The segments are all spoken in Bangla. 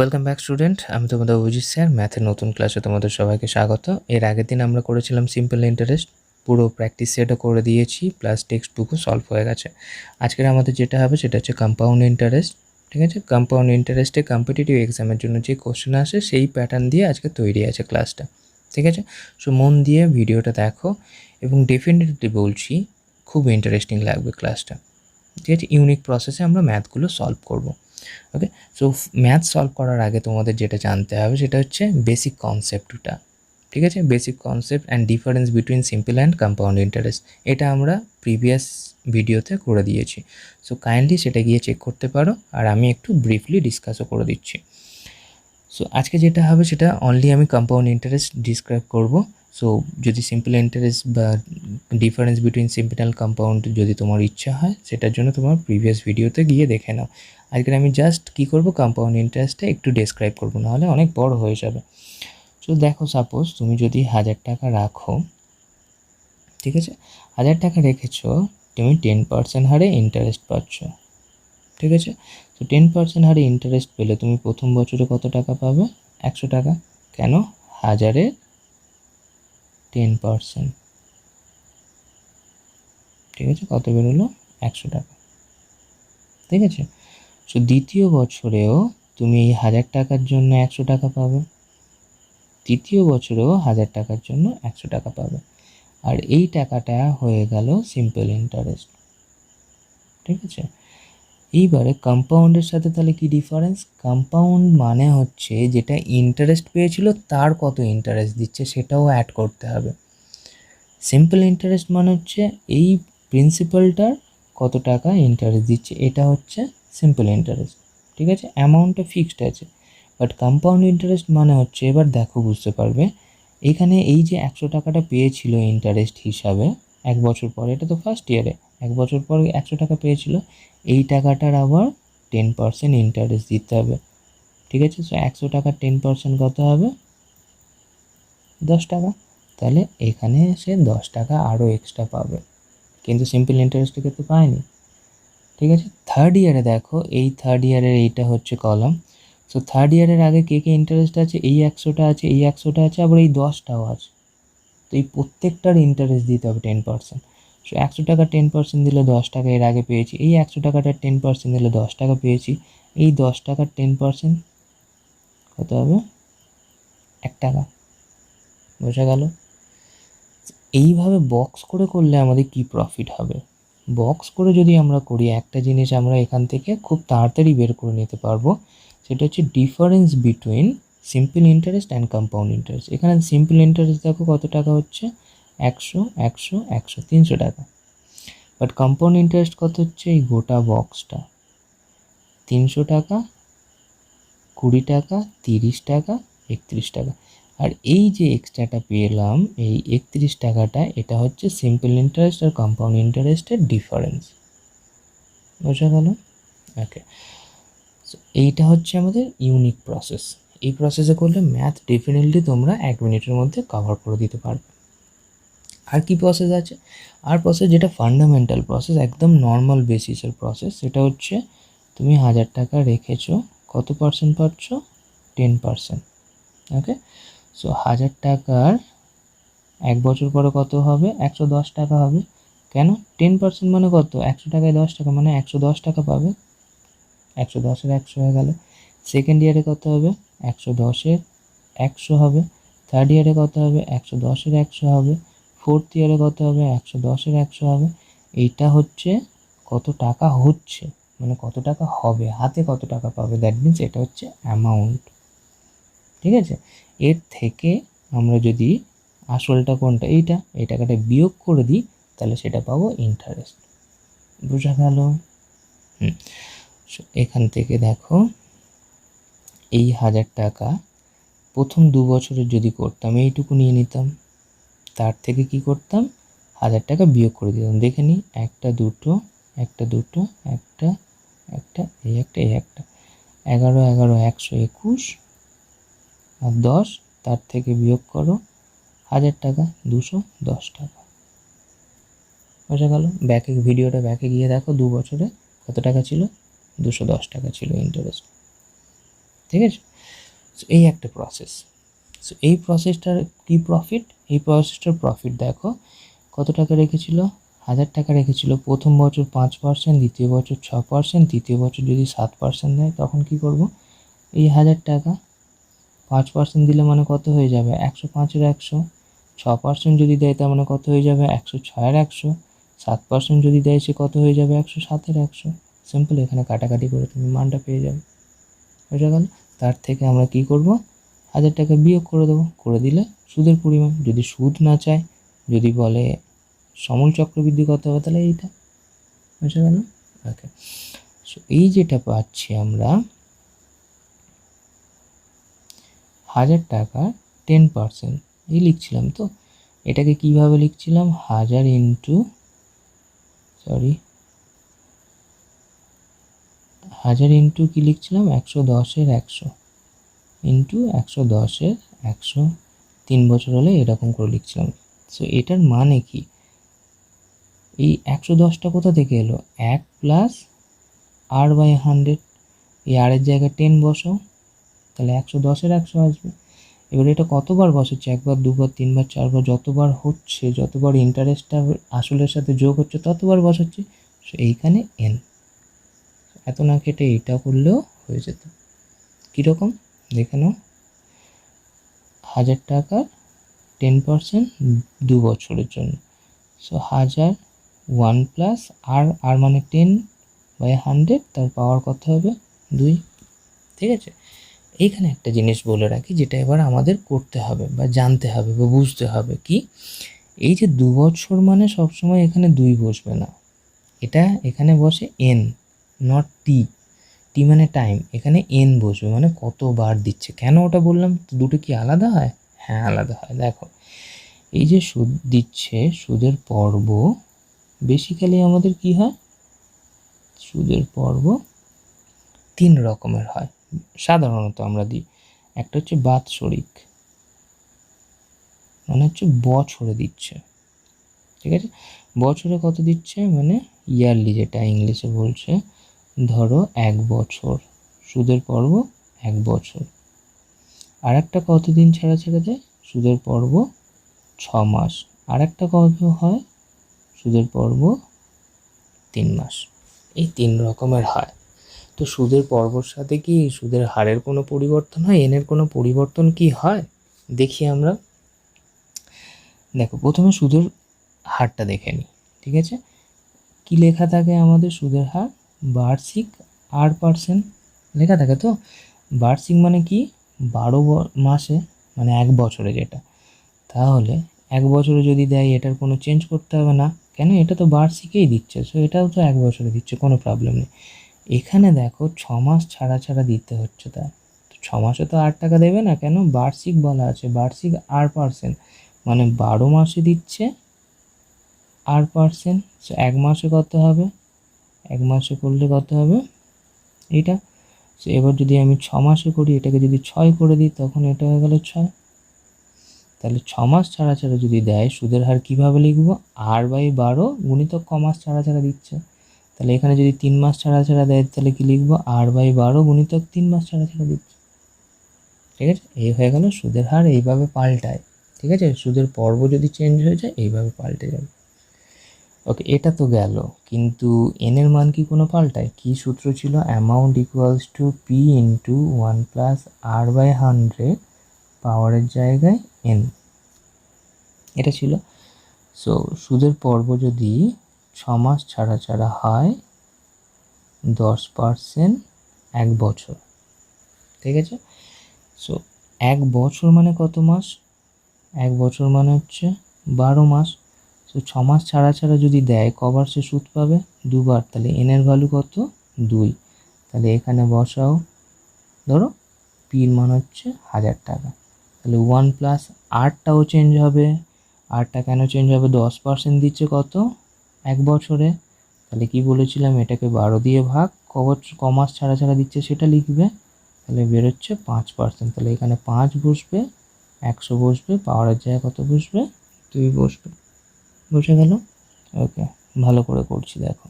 ওয়েলকাম ব্যাক স্টুডেন্ট, আমি তোমাদের অভিজিৎ স্যার। ম্যাথের নতুন ক্লাসে তোমাদের সবাইকে স্বাগত। এর আগের দিন আমরা করেছিলাম সিম্পল ইন্টারেস্ট, পুরো প্র্যাকটিস সেটও করে দিয়েছি, প্লাস টেক্সট বুকও সলভ হয়ে গেছে। আজকের আমাদের যেটা হবে সেটা হচ্ছে কম্পাউন্ড ইন্টারেস্ট। ঠিক আছে, কম্পাউন্ড ইন্টারেস্টে কম্পিটিটিভ এক্সামের জন্য যে কোশ্চেন আসে সেই প্যাটার্ন দিয়ে আজকে তৈরি আছে ক্লাসটা। ঠিক আছে, সো মন দিয়ে ভিডিওটা দেখো এবং ডেফিনেটলি বলছি খুব ইন্টারেস্টিং লাগবে ক্লাসটা। ঠিক আছে, ইউনিক প্রসেসে আমরা ম্যাথগুলো সলভ করব। ওকে, সো ম্যাথ সলভ করার আগে তোমাদের যেটা জানতে হবে সেটা হচ্ছে বেসিক কনসেপ্টটা। ঠিক আছে, basic concept and difference between simple and compound interest, এটা আমরা প্রিভিয়াস ভিডিওতে করে দিয়েছি। সো কাইন্ডলি সেটা গিয়ে চেক করতে পারো, আর আমি একটু ব্রিফলি ডিসকাসও করে দিচ্ছি। সো আজকে যেটা হবে সেটা অনলি আমি কম্পাউন্ড ইন্টারেস্ট ডিসক্রাইব করব। সো যদি সিম্পল ইন্টারেস্ট বা difference between simple and compound যদি তোমার ইচ্ছা হয়, সেটার জন্য তোমার প্রিভিয়াস ভিডিওতে গিয়ে দেখে নাও। আজকে আমি জাস্ট কী করব, কম্পাউন্ড ইন্টারেস্টটা একটু ডেসক্রাইব করবো, নাহলে অনেক বড় হয়ে যাবে। সো দেখো, সাপোজ তুমি যদি 1000 টাকা রাখো, ঠিক আছে, 1000 টাকা রেখেছো, তুমি 10% হারে ইন্টারেস্ট পাচ্ছ। ঠিক আছে, তো 10% হারে ইন্টারেস্ট পেলে তুমি প্রথম বছরে কত টাকা পাবে? 100 টাকা। কেন? 1000-এর 10%। ঠিক আছে, কত বেরোলো? 100 টাকা। ঠিক আছে, সো দ্বিতীয় বছরেও তুমি এই 1000 টাকার জন্য 100 টাকা পাবে, তৃতীয় বছরেও 1000 টাকার জন্য 100 টাকা পাবে। আর এই টাকাটা হয়ে গেল সিম্পল ইন্টারেস্ট। ঠিক আছে, এইবারে কম্পাউন্ডের সাথে তাহলে কি ডিফারেন্স? কম্পাউন্ড মানে হচ্ছে যেটা ইন্টারেস্ট পেয়েছিল তার কত ইন্টারেস্ট দিচ্ছে সেটাও অ্যাড করতে হবে। সিম্পল ইন্টারেস্ট মানে হচ্ছে এই প্রিন্সিপালটার কত টাকা ইন্টারেস্ট দিচ্ছে, এটা হচ্ছে সিম্পল ইন্টারেস্ট। ঠিক আছে, অ্যামাউন্টটা ফিক্সড আছে। বাট কম্পাউন্ড ইন্টারেস্ট মানে হচ্ছে, এবার দেখো বুঝতে পারবে, এখানে এই যে 100 টাকাটা পেয়েছিল ইন্টারেস্ট হিসাবে 1 বছর পরে, এটা তো ফার্স্ট ইয়ারে 1 বছর পর 100 টাকা পেয়েছিল, এই টাকাটার আবার 10% ইন্টারেস্ট দিতে হবে। ঠিক আছে, সো 100 টাকার 10% কত হবে? 10 টাকা। তাহলে এখানে সে 10 টাকা আরও এক্সট্রা পাবে, কিন্তু সিম্পল ইন্টারেস্টের ক্ষেত্রে পায়নি। ঠিক আছে, থার্ড ইয়ারে দেখো, এই থার্ড ইয়ারের এইটা হচ্ছে কলাম। সো থার্ড ইয়ারের আগে কে কে ইন্টারেস্ট আছে? এই 100টা আছে, এই 100টা আছে, আবার এই 10টাও আছে। তো এই প্রত্যেকটার ইন্টারেস্ট দিতে হবে 10%। সো 100 টাকা 10% দিলে 10 টাকা এর আগে পেয়েছি, এই 100 টাকাটার 10% দিলে 10 টাকা পেয়েছি, এই 10 টাকার 10% কত হবে? 1 টাকা। বোঝা গেল? এইভাবে বক্স করে করলে আমাদের কি প্রফিট হবে? বক্স করে যদি আমরা করি, একটা জিনিস আমরা এখান থেকে খুব তাড়াতাড়ি বের করে নিতে পারবো, সেটা হচ্ছে difference between simple interest and compound interest. এখানে সিম্পল ইন্টারেস্ট দেখো কত টাকা হচ্ছে, 100, 100, 100, 300 টাকা। বাট কম্পাউন্ড ইন্টারেস্ট কত হচ্ছে? এই গোটা বক্সটা 300 টাকা, 20 টাকা, 30 টাকা, 31 টাকা। আর এই যে এক্সট্রাটা পেলাম, এই 31 টাকাটা, এটা হচ্ছে সিম্পল ইন্টারেস্ট আর কম্পাউন্ড ইন্টারেস্টের ডিফারেন্স। বোঝা গেল? ওকে, সো এইটা হচ্ছে আমাদের ইউনিক প্রসেস। এই প্রসেসে করলে ম্যাথ ডেফিনেটলি তোমরা 1 মিনিটের মধ্যে কভার করে দিতে পারবে। আর কি প্রসেস আছে? আর প্রসেস যেটা ফান্ডামেন্টাল প্রসেস, একদম নর্মাল বেসিসের প্রসেস, সেটা হচ্ছে তুমি 1000 টাকা রেখেছো, কত পার্সেন্ট পাচ্ছ? 10%। ওকে, সো 1000 টাকার 1 বছর পরে কত হবে? 110 টাকা হবে। কেন? 10% মানে কত? 100 টাকায় 10 টাকা, মানে 110 টাকা পাবে। 110-এর 100 হয়ে গেল। সেকেন্ড ইয়ারে কত হবে? 110-এর 100 হবে। থার্ড ইয়ারে কত হবে? 110-এর 100 হবে। ফোর্থ ইয়ারে কত হবে? 110-এর 100 হবে। এইটা হচ্ছে কত টাকা হচ্ছে, মানে কত টাকা হবে, হাতে কত টাকা পাবে, দ্যাট মিনস এটা হচ্ছে অ্যামাউন্ট। ঠিক আছে, এর থেকে আমরা যদি আসলটা কোনটা, এইটা, এই টাকাটা বিয়োগ করে দিই, তাহলে সেটা পাবো ইন্টারেস্ট। বোঝা গেল? এখান থেকে দেখো, এই 1000 টাকা প্রথম 2 বছরের যদি করতাম, এইটুকু নিয়ে নিতাম, তার থেকে কি করতাম? 1000 টাকা বিয়োগ করে দিতাম। দেখে নিই, একটা, দুটো, একটা, দুটো, একটা, একটা, এই একটা, এই একটা, 11, 11, 121 আর 10, তার থেকে বিয়োগ করো 1000 টাকা, 210 টাকা। বোঝা গেল? ভিডিওটা ব্যাকে গিয়ে দেখো, 2 বছরে কত টাকা ছিল? 210 টাকা ছিল ইন্টারেস্ট। ঠিক আছে, সো এই একটা প্রসেস। সো এই প্রসেসটার কী প্রফিট, এই প্রসেসটার প্রফিট দেখো কত টাকা রেখেছিল, 1000 টাকা রেখেছিল। প্রথম বছর 5%, দ্বিতীয় বছর 6%, তৃতীয় বছর যদি 7% দেয় তখন কি করব, এই 1000 টাকা 5% দিলে মানে কত হয়ে যাবে, 105-এর 100। 6% যদি দেয় তার মানে কত হয়ে যাবে, 106-এর 100। 7% যদি দেয় সে কত হয়ে যাবে, 107-এর 100। সিম্পল, এখানে কাটাকাটি করে তুমি মানটা পেয়ে যাবে, বুঝে গেল। তার থেকে আমরা কি করব, 1000 টাকা বিয়োগ করে দেবো, করে দিলে সুদের পরিমাণ। যদি সুদ না চায়, যদি বলে সমূল চক্রবৃদ্ধি কত হবে, তাহলে এইটা, বুঝে গেল। ওকে, সো এই যেটা পাচ্ছি আমরা 1000 টাকা 10%, এই লিখছিলাম তো, এটাকে কিভাবে লিখছিলাম, 1000 ইন্টু 1000 ইন্টু কি লিখছিলাম, 110-এর 100 ইন্টু 110-এর 100, 3 বছর হলে এরকম করে লিখছিলাম। সো এটার মানে কি, এই 110টা কোথা থেকে এলো, 1 প্লাস r/100, এই r এর জায়গায় 10 বসাও, তাহলে 110-এর 100 আসবে। এবার এটা কতবার বসাচ্ছে, একবার, দুবার, তিনবার, চারবার, যতবার হচ্ছে, যতবার ইন্টারেস্টটা আসলের সাথে যোগ হচ্ছে ততবার বসাচ্ছি। সো এইখানে n, এত না কেটে এইটা করলেও হয়ে যেত। কীরকম দেখে নাও, 1000 টাকার 10% 2 বছরের জন্য। সো 1000, 1 প্লাস আর মানে 10/100, তার পাওয়ার কত হবে, 2। ঠিক আছে, এইখানে একটা জিনিস বলে রাখি, যেটা এবার আমাদের করতে হবে বা জানতে হবে বা বুঝতে হবে কি, এই যে 2 বছর মানে সবসময় এখানে 2 বসবে না, এটা এখানে বসে n, নট টি। টি মানে টাইম, এখানে n বসবে, মানে কতবার দিচ্ছে। কেন ওটা বললাম, দুটো কি আলাদা হয়? হ্যাঁ আলাদা হয়। দেখো এই যে সুদ দিচ্ছে, সুদের পর্ব বেসিক্যালি আমাদের কি হয়, সুদের পর্ব 3 রকমের হয় সাধারণত আমরা দিই। একটা হচ্ছে বাৎসরিক, মানে হচ্ছে বছরে দিচ্ছে, ঠিক আছে। বছরে কত দিচ্ছে, মানে ইয়ারলি, যেটা ইংলিশে বলছে, ধরো 1 বছর, সুদের পর্ব 1 বছর। আর একটা কতদিন ছাড়া ছাড়া দেয়, সুদের পর্ব 6 মাস। আর একটা কত হয়, সুদের পর্ব 3 মাস। এই 3 রকমের হয়। তো সুদের পর্বর সাথে কি সুদের হারের কোনো পরিবর্তন হয়, এনের কোনো পরিবর্তন কি হয়, দেখি আমরা। দেখো প্রথমে সুদের হারটা দেখে নিই, ঠিক আছে। কি লেখা থাকে আমাদের, সুদের হার বার্ষিক r% লেখা থাকে তো। বার্ষিক মানে কি, 12 মাসে, মানে 1 বছরে যেটা। তাহলে 1 বছরে যদি দেয়, এটার কোনো চেঞ্জ করতে হবে না, কেন, এটা তো বার্ষিকেই দিচ্ছে, সো এটাও তো 1 বছরে দিচ্ছে, কোনো প্রবলেম নেই। এখানে দেখো 6 মাস ছাড়া ছাড়া দিতে হচ্ছে, তার তো 6 মাসে তো 8 টাকা দেবে না, কেন, বার্ষিক বলা আছে, বার্ষিক r%, মানে 12 মাসে দিচ্ছে r%। সো 1 মাসে কত হবে, 1 মাসে করলে কত হবে এইটা। সো এবার যদি আমি 6 মাসে করি, এটাকে যদি 6 করে দিই, তখন এটা হয়ে গেল 6। তাহলে 6 মাস ছাড়া ছাড়া যদি দেয়, সুদের হার কীভাবে লিখবো, r/12 গুণিতক ক মাস ছাড়া ছাড়া দিচ্ছে। তাহলে এখানে যদি 3 মাস ছাড়া ছাড়া দেয়, তাহলে কি লিখবো, r/12 গুণিতক 3 মাস ছাড়া ছাড়া দিচ্ছে। ঠিক আছে, এই হয়ে গেল সুদের হার, এইভাবে পাল্টায়। ঠিক আছে, সুদের পর্ব যদি চেঞ্জ হয়ে যায়, এইভাবে পাল্টে যাবে। ওকে, এটা তো গেল, কিন্তু এনের মান কি কোনো পাল্টায়? কি সূত্র ছিল, amount equals to P into 1 plus r/100, পাওয়ারের জায়গায় n, এটা ছিল। সো সুদের পর্ব যদি 6 মাস ছাড়া ছাড়া হয়, 10% 1 বছর, ঠিক আছে। সো 1 বছর মানে কত মাস, 1 বছর মানে হচ্ছে 12 মাস। সো 6 মাস ছাড়া ছাড়া যদি দেয়, কবার সে সুদ পাবে, 2 বার। তাহলে এনের ভ্যালু কত, 2। তাহলে এখানে বসাও, ধরো পির মান হচ্ছে 1000 টাকা। তাহলে 1 প্লাস আরটাও চেঞ্জ হবে। আরটা কেন চেঞ্জ হবে, 10% দিচ্ছে কত, 1 বছরে। তাহলে কি বলেছিলাম, এটাকে 12 দিয়ে ভাগ, ক মাস ছাড়া ছাড়া দিচ্ছে সেটা লিখবে। তাহলে বেরোচ্ছে 5%। তাহলে এখানে 5 বসবে, 100 বসবে, পাওয়ারের জায়গায় কত বসবে, 2 বসবে। বুঝে গেল? ওকে, ভালো করে করছি দেখো।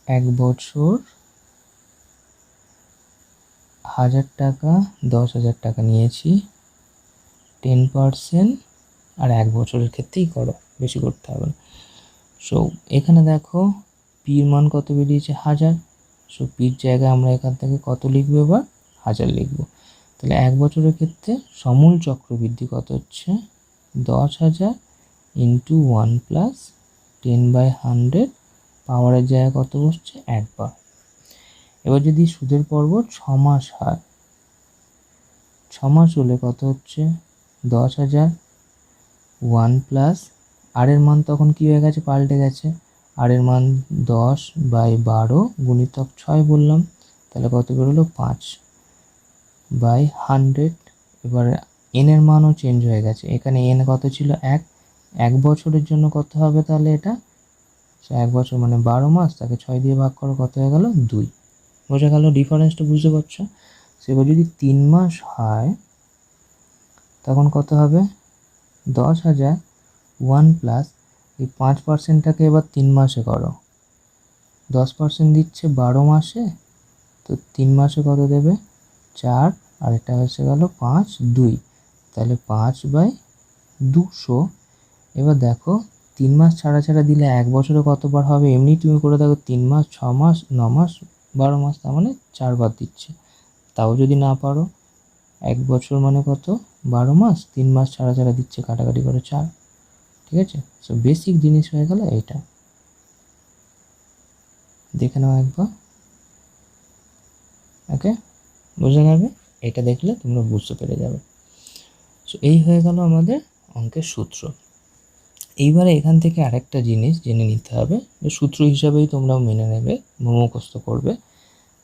1 বছর 1000 টাকা 10,000 টাকা নিয়েছি, 10% আর 1 বছরের ক্ষেত্রেই করো, বেশি করতে হবে না। সো এখানে দেখো পির মান কত বেরিয়েছে 1000। সো পির জায়গায় আমরা এখান থেকে কত লিখবো, এবার 1000 লিখবো। তাহলে 1 বছরের ক্ষেত্রে সমূল চক্রবৃদ্ধি কত হচ্ছে, 10,000 ইন্টু 1 প্লাস 10/100, পাওয়ারের জায়গায় কত বসছে, 1 বার। এবার যদি সুদের পর্ব 6 মাস হয়, 6 মাস হলে কত হচ্ছে, 10,000, 1 প্লাস আর এর মান তখন কী হয়ে গেছে, পাল্টে গেছে। আর এর মান 10/12 গুণিতক 6 বললাম, তাহলে কত বেরোলো, 5/100। এবার এন এর মানও চেঞ্জ হয়ে গেছে, এখানে এন কত ছিল, 1 বছরের জন্য কত হবে তাহলে এটা, 1 বছর মানে 12 মাস, তাকে 6 দিয়ে ভাগ করো, কত হয়ে গেল, 2। বোঝা গেল ডিফারেন্সটা, বুঝতে পারছো? সেবার যদি 3 মাস হয় তখন কত হবে, 10,000, 1 প্লাস এই 5%টাকে এবার 3 মাসে করো, 10% দিচ্ছে 12 মাসে, তো 3 মাসে কত দেবে, 4, আর এটা এসে গেল 5, 2, তাহলে 5/200। এবার দেখো 3 মাস ছাড়া ছাড়া দিলে 1 বছরে কতবার হবে, এমনি তুমি করে দেখো, 3 মাস, 6 মাস, 9 মাস, 12 মাস, তার মানে 4 বার দিচ্ছে। তাও যদি না পারো, 1 বছর মানে কত, 12 মাস, 3 মাস ছাড়া ছাড়া দিচ্ছে, কাটাকাটি করে 4। ঠিক আছে, সো বেসিক জিনিস হয়ে গেল এইটা, দেখে নাও একবার। ওকে, বুঝে যাবে, এটা দেখলে তোমরা বুঝতে পেরে যাবে। সো এই হয়ে গেল আমাদের অঙ্কের সূত্র। এইবারে এখান থেকে আরেকটা জিনিস জেনে নিতে হবে, সূত্র হিসাবেই তোমরাও মেনে নেবে, মুখস্থ করবে।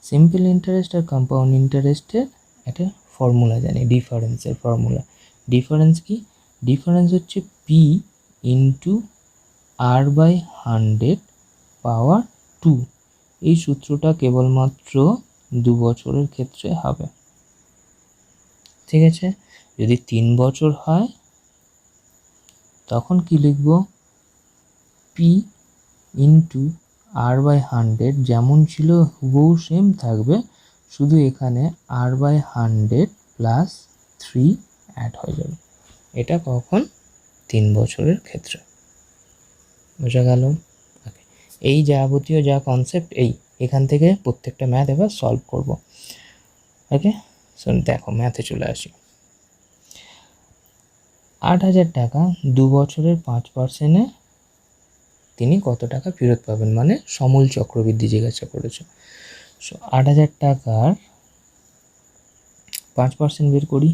সিম্পল ইন্টারেস্ট আর কম্পাউন্ড ইন্টারেস্টের একটা ফর্মুলা জানি, ডিফারেন্সের ফর্মুলা। ডিফারেন্স কি, ডিফারেন্স হচ্ছে পি ইন্টু r/100 পাওয়ার 2। এই সূত্রটা কেবলমাত্র 2 বছরের ক্ষেত্রে হবে। ঠিক আছে, যদি 3 বছর হয় তখন কি লিখব, পি ইন্টু r/100 যেমন ছিল হুবহু সেম থাকবে, শুধু এখানে r/100 প্লাস 3 অ্যাড হয়ে যাবে। এটা কখন, 3 বছরের ক্ষেত্রে। বোঝা গেল? এই যাবতীয় যা কনসেপ্ট, এখান থেকে প্রত্যেকটা ম্যাথ এবার সলভ করব। ওকে, সো দেখো ম্যাথে চলে আসি। 8,000 টাকা 2 বছরের 5%-এ তিনি কত টাকা ফেরত পাবেন, মানে সমূল চক্রবৃদ্ধি জিজ্ঞাসা করেছে। সো 8,000 টাকার 5% বের করি।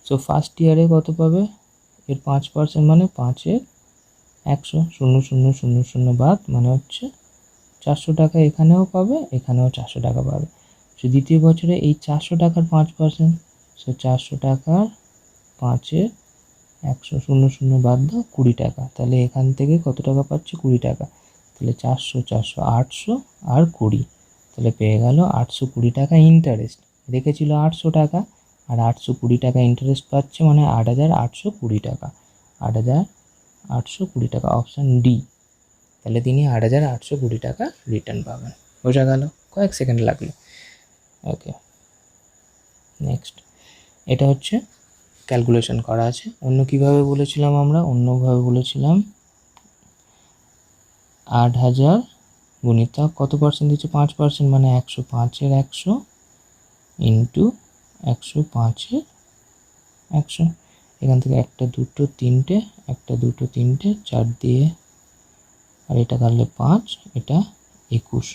সো ফার্স্ট ইয়ারে কত পাবে, এর 5% মানে 5-এর 100, 0,000,000 বাদ, মানে হচ্ছে 400 টাকা এখানেও পাবে, এখানেও 400 টাকা পাবে। সো দ্বিতীয় বছরে এই 400 টাকার 5%, সো 400 টাকার 5-এর 100, 0,000 বাদ দাও, 20 টাকা। তাহলে এখান থেকে কত টাকা পাচ্ছে, 20 টাকা। তাহলে 400, 400, 800 আর 20, তাহলে পেয়ে গেল 820 টাকা ইন্টারেস্ট। রেখেছিল 800 টাকা, আর 820 টাকা ইন্টারেস্ট পাচ্ছে, মানে 8,820 টাকা। 8,820 টাকা, অপশান ডি। তাহলে তিনি 8,820 টাকা রিটার্ন পাবেন। বোঝা গেল, কয়েক সেকেন্ড লাগলো। ওকে, নেক্সট, এটা হচ্ছে ক্যালকুলেশন করা আছে। অন্য কীভাবে বলেছিলাম আমরা, অন্যভাবে বলেছিলাম 8,000 গুণিতক কত পার্সেন্ট দিচ্ছে, 5%, মানে 105-এর 100 ইন্টু 105-এর 100। এখান থেকে 1, 2, 3, 1, 2, 3, 4 দিয়ে, আর এটা কাটলে 5, এটা 21।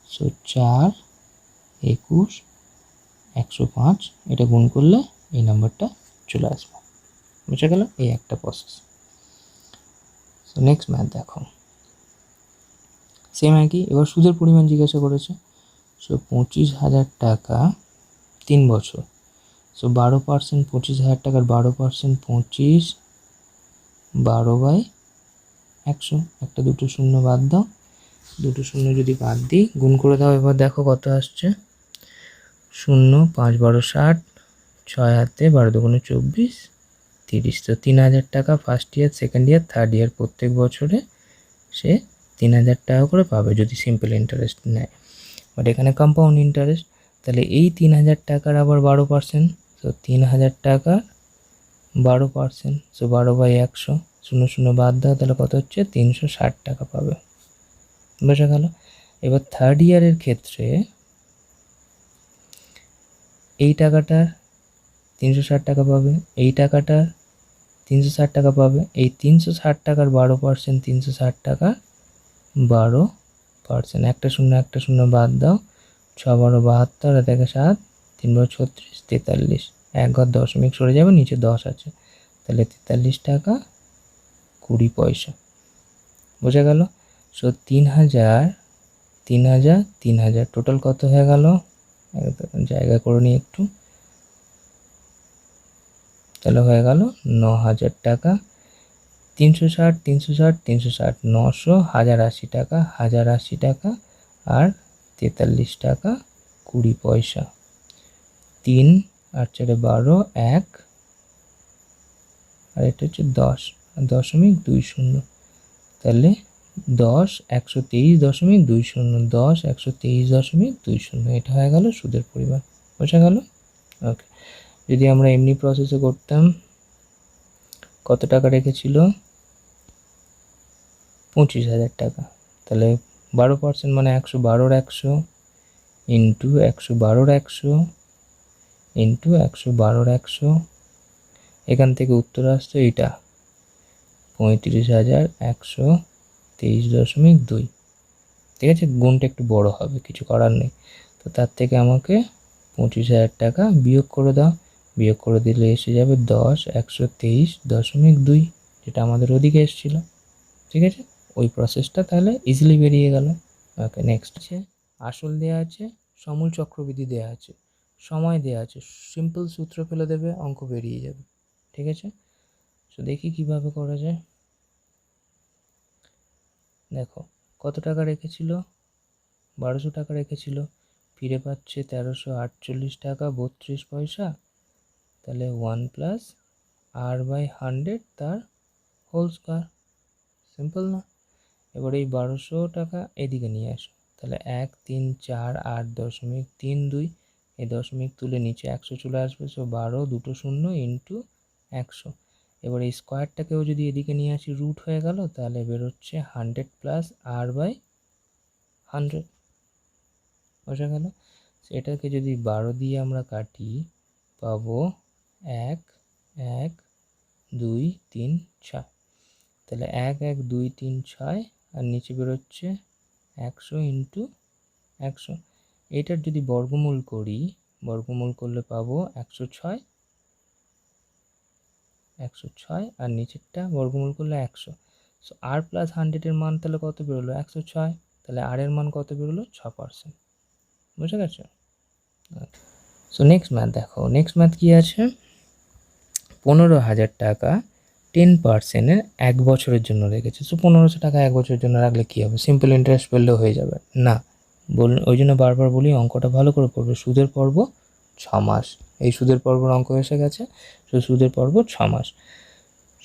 সো 4, 21, 105, এটা গুণ করলে এই নাম্বারটা চলে আসবে। বুঝে গেল, এই একটা প্রসেস। সো নেক্সট ম্যাথ দেখো, সেম একই। এবার সুদের পরিমাণ জিজ্ঞাসা করেছে। সো 25,000 টাকা 3 বছর। সো 12%, 25,000 টাকার 12%, 25, 12/100। 1, 2 শূন্য বাদ দাও, 2 শূন্য যদি বাদ দিই, গুণ করে দাও। এবার দেখো কত আসছে, 0, 5, 12, 60, 6 হাতে 12 দুগুণে 24, 30। তো 3,000 টাকা first year, second year, third year প্রত্যেক বছরে সে 3,000 টাকা করে পাবে যদি সিম্পল ইন্টারেস্ট নেয়। বাট এখানে কম্পাউন্ড ইন্টারেস্ট, তাহলে এই 3000 টাকার আবার 12%, তো 3000 টাকার 12%, সো 12/100, 0 বাদ দাও, তাহলে কত হচ্ছে 360 টাকা পাবে। বোঝা গেল? এবার থার্ড ইয়ারের ক্ষেত্রে এই টাকাটার 360 টাকা পাবে, এই টাকাটার 360 টাকা পাবে, এই 360 টাকার 12%, 360 টাকা 12%, একটা শূন্য বাদ দাও, 6×12 72, আর 7, 3×36, 43, এক ঘর দশমিক সরে যাবে, নিচে 10 আছে, তাহলে 43 টাকা 20 পয়সা। বোঝা গেল? সো 3000, 3000, 3000 টোটাল কত হয়ে গেল? জায়গা করে নিই একটু, তাহলে হয়ে গেল 9000 টাকা। 360, 360, 360, 900, 1080 টাকা, 1080 টাকা আর 43 টাকা 20 পয়সা। 3 আর 4 12, 1 আর এটা হচ্ছে 10, 10.20, তাহলে 10 123.20, 10 123.20, এটা হয়ে গেল সুদের পরিমাণ। বোঝা গেল? ওকে, যদি আমরা এমনি প্রসেসে করতাম, কত টাকা রেখেছিল? 25,000 টাকা, তাহলে 12% মানে 112 100 ইন্টু 112 100 ইন্টু 112 100, এখান থেকে উত্তর আসতো এইটা 35,123.2। ঠিক আছে, গুণটা একটু বড় হবে, কিছু করার নেই। তো তার থেকে আমাকে 25,000 টাকা বিয়োগ করে দাও, বিয়োগ করে দিলে এসে যাবে 10 123.2, যেটা আমাদের ওদিকে এসেছিল। ঠিক আছে, ওই প্রসেসটা তাহলে ইজিলি বেরিয়ে গেল। ওকে, নেক্সট আছে আসল দেয়া আছে, সমূল চক্রবৃদ্ধি দেয়া আছে, সময় দেয়া আছে, সিম্পল সূত্র ফেলে দেবে, অঙ্ক বেরিয়ে যাবে। ঠিক আছে, সো দেখি কিভাবে করা যায়। দেখো কত টাকা রেখেছিল? 1200 টাকা রেখেছিল, ফিরে পাচ্ছে 1348 টাকা 32 পয়সা, তাহলে 1 প্লাস r/100 তার হোল স্কোয়ার। সিম্পল না? এবার এই 1200 টাকা এদিকে নিয়ে আসো, তাহলে 1 3 4 8.32, এই দশমিক তুলে নিচে 100 চলে আসবে, সো 12 দুটো শূন্য ইন্টু 100। এবার এই স্কোয়ারটাকেও যদি এদিকে নিয়ে আসি, রুট হয়ে গেল, তাহলে বেরোচ্ছে 100 প্লাস r/100। বোঝা গেল? এটাকে যদি 12 দিয়ে আমরা কাটি, পাবো 1 1 2 3 6, তাহলে 1 1 2 3 6, আর নিচে বেরোচ্ছে 100 ইন্টু 100। এটার যদি বর্গমূল করি, বর্গমূল করলে পাবো 106, 106, আর নিচেরটা বর্গমূল করলে 100। সো আর প্লাস 100-এর মান তাহলে কত বেরোলো? 106, তাহলে আর এর মান কত বেরোলো? 6%। বুঝে গেছো? সো নেক্সট ম্যাথ দেখো, নেক্সট ম্যাথ কী আছে? 15,000 টাকা 10%-এর 1 বছরের জন্য রেখেছে। সো 1500 টাকা 1 বছরের জন্য রাখলে কী হবে? সিম্পল ইন্টারেস্ট পেলেও হয়ে যাবে না, ওই জন্য বারবার বলি অঙ্কটা ভালো করে পড়বে। সুদের পর্ব 6 মাস, এই সুদের পর্বর অঙ্ক এসে গেছে। সো সুদের পর্ব 6 মাস।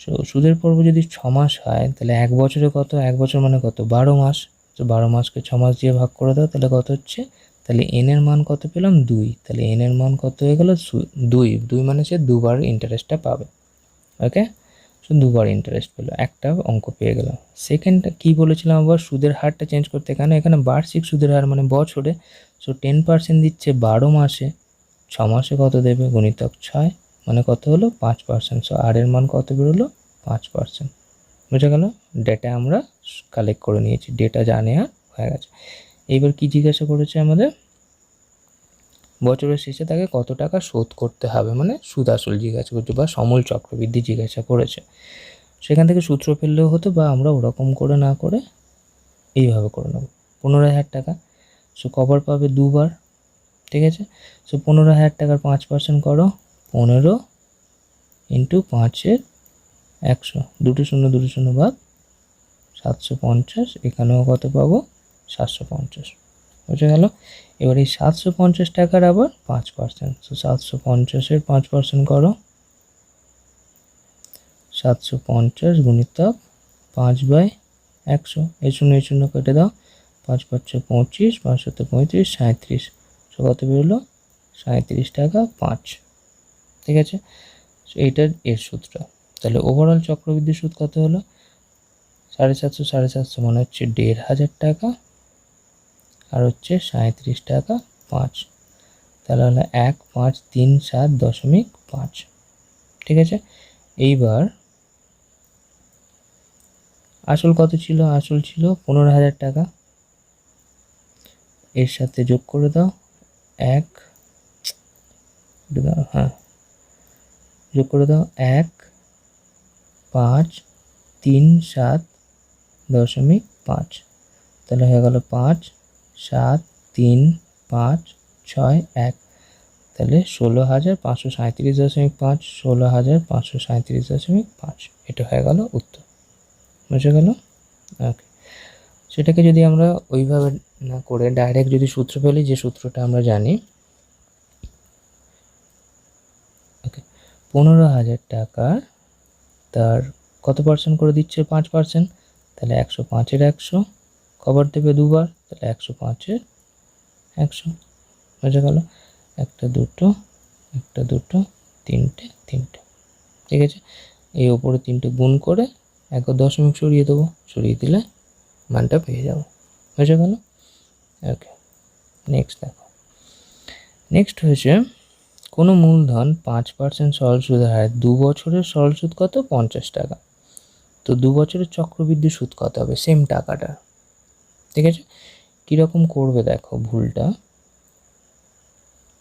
সো সুদের পর্ব যদি 6 মাস হয়, তাহলে 1 বছরে কত? 1 বছর মানে কত? 12 মাস। তো 12 মাসকে 6 মাস দিয়ে ভাগ করে দাও, তাহলে কত হচ্ছে? তাহলে এন এর মান কত পেলাম? 2। তাহলে এন এর মান কত হয়ে গেল? 2 মানে সে দুবার ইন্টারেস্টটা পাবে। ওকে, সো দুবার ইন্টারেস্ট পেলো, একটা অঙ্ক পেয়ে গেলাম। সেকেন্ডটা কী বলেছিলাম আবার? সুদের হারটা চেঞ্জ করতে, কেন এখানে বার্ষিক সুদের হার মানে বছরে। সো 10% দিচ্ছে 12 মাসে, 6 মাসে কত দেবে? গুণিতক 6, মানে কত হলো? 5%। সো আর এর মান কত বেরোলো? 5%। বুঝে গেল? ডেটা আমরা কালেক্ট করে নিয়েছি, ডেটা জানে আর হয়ে গেছে। এইবার কি জিজ্ঞাসা করেছে আমাদের? বছরের শেষে তাকে কত টাকা শোধ করতে হবে, মানে সুদ আসল জিজ্ঞাসা করছে, বা সমূল চক্রবৃদ্ধি জিজ্ঞাসা করেছে। সেখান থেকে সূত্র ফেললেও হতো, বা আমরা ওরকম করে না করে এইভাবে করে নেব। 15,000 টাকা, সো কবার পাবে? দুবার। ঠিক আছে, সো 15,000 টাকার 5% করো, 15 ইন্টু 5-এর 100, দুটো শূন্য বাদ, 750, এখানেও কত পাবো? 750। বুঝে গেল? এবার এই 750 টাকার আবার 5%, সো 750-এর 5% করো, 750 গুণিতক 5/100, এই শূন্য কেটে দাও, 5 5 25, 5 7 35, 37, সো কত বেরোলো? টাকা 5। ঠিক আছে, এইটার এর সূত্র। তাহলে ওভারঅল চক্রবৃদ্ধি সুদ কত হলো? 750 মানে হচ্ছে 1500 টাকা, আর হচ্ছে টাকা 5। তাহলে হলো 1537.5। ঠিক আছে, এইবার আসল কত ছিল? আসল ছিল 15,000 টাকা। এর সাথে যোগ করে দাও যোগ করে দাও 1537.5। তাহলে হয়ে গেল 5735661। তাহলে 16,537.5, 16,537.5, এটা হয়ে গেল উত্তর। বুঝে গেল? ওকে, সেটাকে যদি আমরা ওইভাবে না করে ডাইরেক্ট যদি সূত্র ফেলি, যে সূত্রটা আমরা জানি, ওকে, 15,000 টাকার তার কত পার্সেন্ট করে দিচ্ছে? 5%। তাহলে 105-এর 100 কভার দেবে দুবার, তাহলে 105-এর 100। বুঝে গেল? একটা দুটো তিনটে। ঠিক আছে, এই ওপরে 3টে গুণ করে এক দশমিক সরিয়ে দেবো, সরিয়ে দিলে মানটা পেয়ে যাবো। বুঝে গেল? ওকে, নেক্সট দেখো। নেক্সট হয়েছে কোনো মূলধন 5% সরল সুদের হারে 2 বছরের সরল সুদ কত? 50 টাকা। তো 2 বছরের চক্রবৃদ্ধি সুদ কত হবে? সেম টাকাটা। ঠিক আছে, কীরকম করবে দেখো ভুলটা,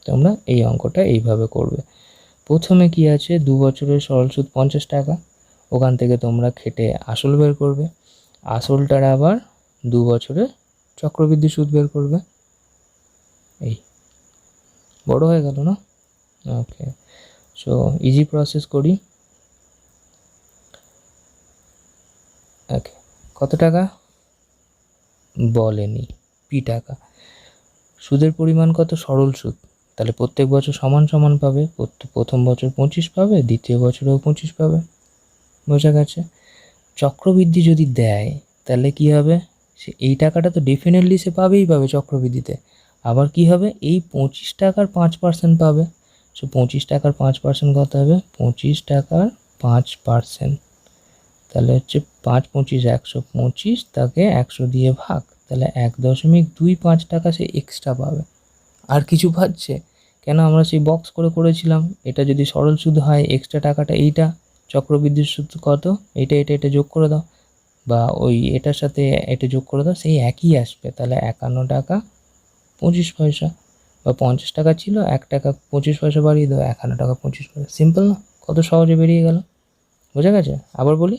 তোমরা এই অঙ্কটা এইভাবে করবে। প্রথমে কি আছে? 2 বছরের সরল সুদ 50 টাকা, ওখান থেকে তোমরা খেটে আসল বের করবে, আসলটার আবার 2 বছরের চক্রবৃদ্ধি সুদ বের করবে। এই বড় হয়ে গেল না? ওকে, সো ইজি প্রসেস করি। ওকে, কত টাকা বলেনি, পি টাকা। সুদের পরিমাণ কত? সরল সুদ, তাহলে প্রত্যেক বছর সমান সমান পাবে। প্রথম বছর 25 পাবে, দ্বিতীয় বছরেও 25 পাবে। বোঝা গেছে? চক্রবৃদ্ধি যদি দেয় তাহলে কি হবে? সে এই টাকাটা তো ডেফিনেটলি সে পাবে চক্রবৃদ্ধিতে। আবার কি হবে? এই 25 টাকার 5% পাবে। সো 25 টাকার 5% কত হবে? 25 টাকার 5%, তাহলে হচ্ছে 5 25 125, তাকে 100 দিয়ে ভাগ, তাহলে 1.25 টাকা সে এক্সট্রা পাবে। আর কিছু পাচ্ছে কেন? আমরা সেই বক্স করে করেছিলাম, এটা যদি সরল সুদ হয় এক্সট্রা টাকাটা এইটা, চক্রবৃদ্ধির সুদ কত? এটা যোগ করে দাও, বা ওই এটার সাথে এটা যোগ করে দাও, সেই একই আসবে। তাহলে 51 টাকা 25 পয়সা, বা 50 টাকা ছিল 1 টাকা 25 পয়সা বাড়িয়ে দাও, 51 টাকা 25 পয়সা। সিম্পল না? কত সহজে বেরিয়ে গেল। বোঝা গেছে? আবার বলি,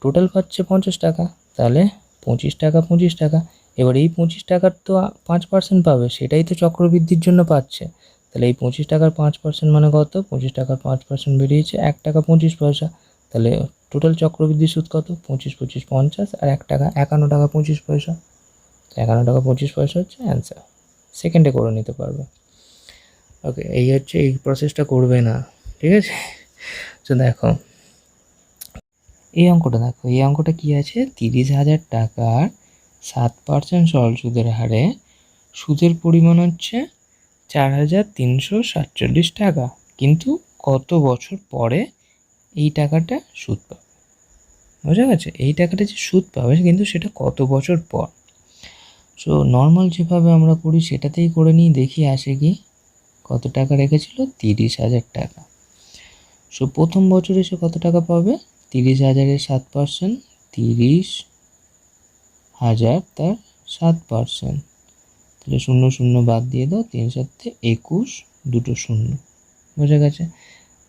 টোটাল পাচ্ছে 50 টাকা, তাহলে 25 টাকা 25 টাকা। এবার এই 25 টাকার তো 5% পাবে, সেটাই তো চক্রবৃদ্ধির জন্য পাচ্ছে। তাহলে এই 25 টাকার 5% মানে কত? 25 টাকার 5% বেরিয়েছে 1 টাকা 25 পয়সা। তাহলে টোটাল চক্রবৃদ্ধি সুদ কত? 25 25 50, আর 1 টাকা 51 টাকা 25 পয়সা। 51 টাকা 25 পয়সা হচ্ছে অ্যান্সার। সেকেন্ডে করে নিতে পারবে। ওকে, এই হচ্ছে, এই প্রসেসটা করবে না। ঠিক আছে, তো দেখো এই অঙ্কটা দেখো, এই অঙ্কটা কি আছে? 30,000 টাকার 7% সরল সুদের হারে সুদের পরিমাণ হচ্ছে 4,347 টাকা, কিন্তু কত বছর পরে এই টাকাটা সুদ পাবে? বোঝা গেছে? এই টাকাটা যে সুদ পাবে কিন্তু সেটা কত বছর পর। সো নর্মাল যেভাবে আমরা করি সেটাতেই করে নিই, দেখি আসে কি। কত টাকা রেখেছিল? 30,000 টাকা। সো প্রথম বছরে সে কত টাকা পাবে? 30,000-এর 7%, 30,000 তার 7%, তাহলে 0 0 বাদ দিয়ে দাও, 3 7 21, দুটো 0। বোঝা গেছে?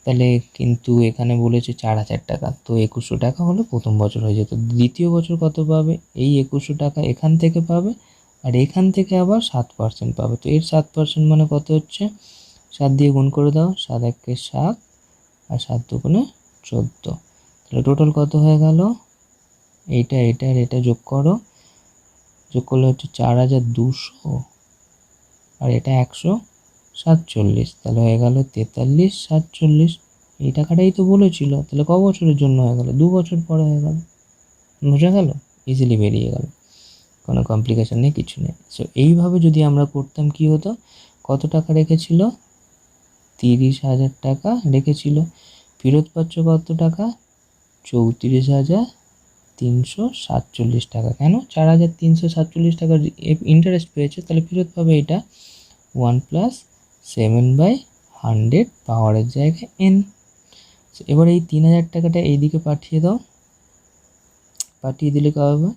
তাহলে কিন্তু এখানে বলেছে 4,000 টাকা, তো 2100 টাকা হলে প্রথম বছর হয়ে যেত। দ্বিতীয় বছর কত পাবে? এই 2100 টাকা এখান থেকে পাবে, আর এখান থেকে আবার 7% পাবে। তো এর 7% মানে কত হচ্ছে? 7 দিয়ে গুণ করে দাও, 7 1 7, আর 7 2 14। তাহলে টোটাল কত হয়ে গেল? এইটা আর এটা যোগ করো, যোগ করলে হচ্ছে 4,200, আর এটা 147, তাহলে হয়ে গেল 43,47। এই টাকাটাই তো বলেছিল। তাহলে ক বছরের জন্য হয়ে গেল? 2 বছর পরে হয়ে গেল। বোঝা গেল? ইজিলি বেরিয়ে গেল, কোনো কমপ্লিকেশন নেই, কিছু নেই। সো এইভাবে যদি আমরা করতাম কি হতো? কত টাকা রেখেছিল? 30,000 টাকা রেখেছিল। ফেরত পাচ্ছ কত টাকা? 34,347 টাকা। কেন? 4,347 টাকার ইন্টারেস্ট পেয়েছে, তাহলে ফেরত পাবে এটা 1+7/100 পাওয়ারের জায়গায় n। এবার এই 3,000 টাকাটা এইদিকে পাঠিয়ে দাও। পাঠিয়ে দিলে কী হবে?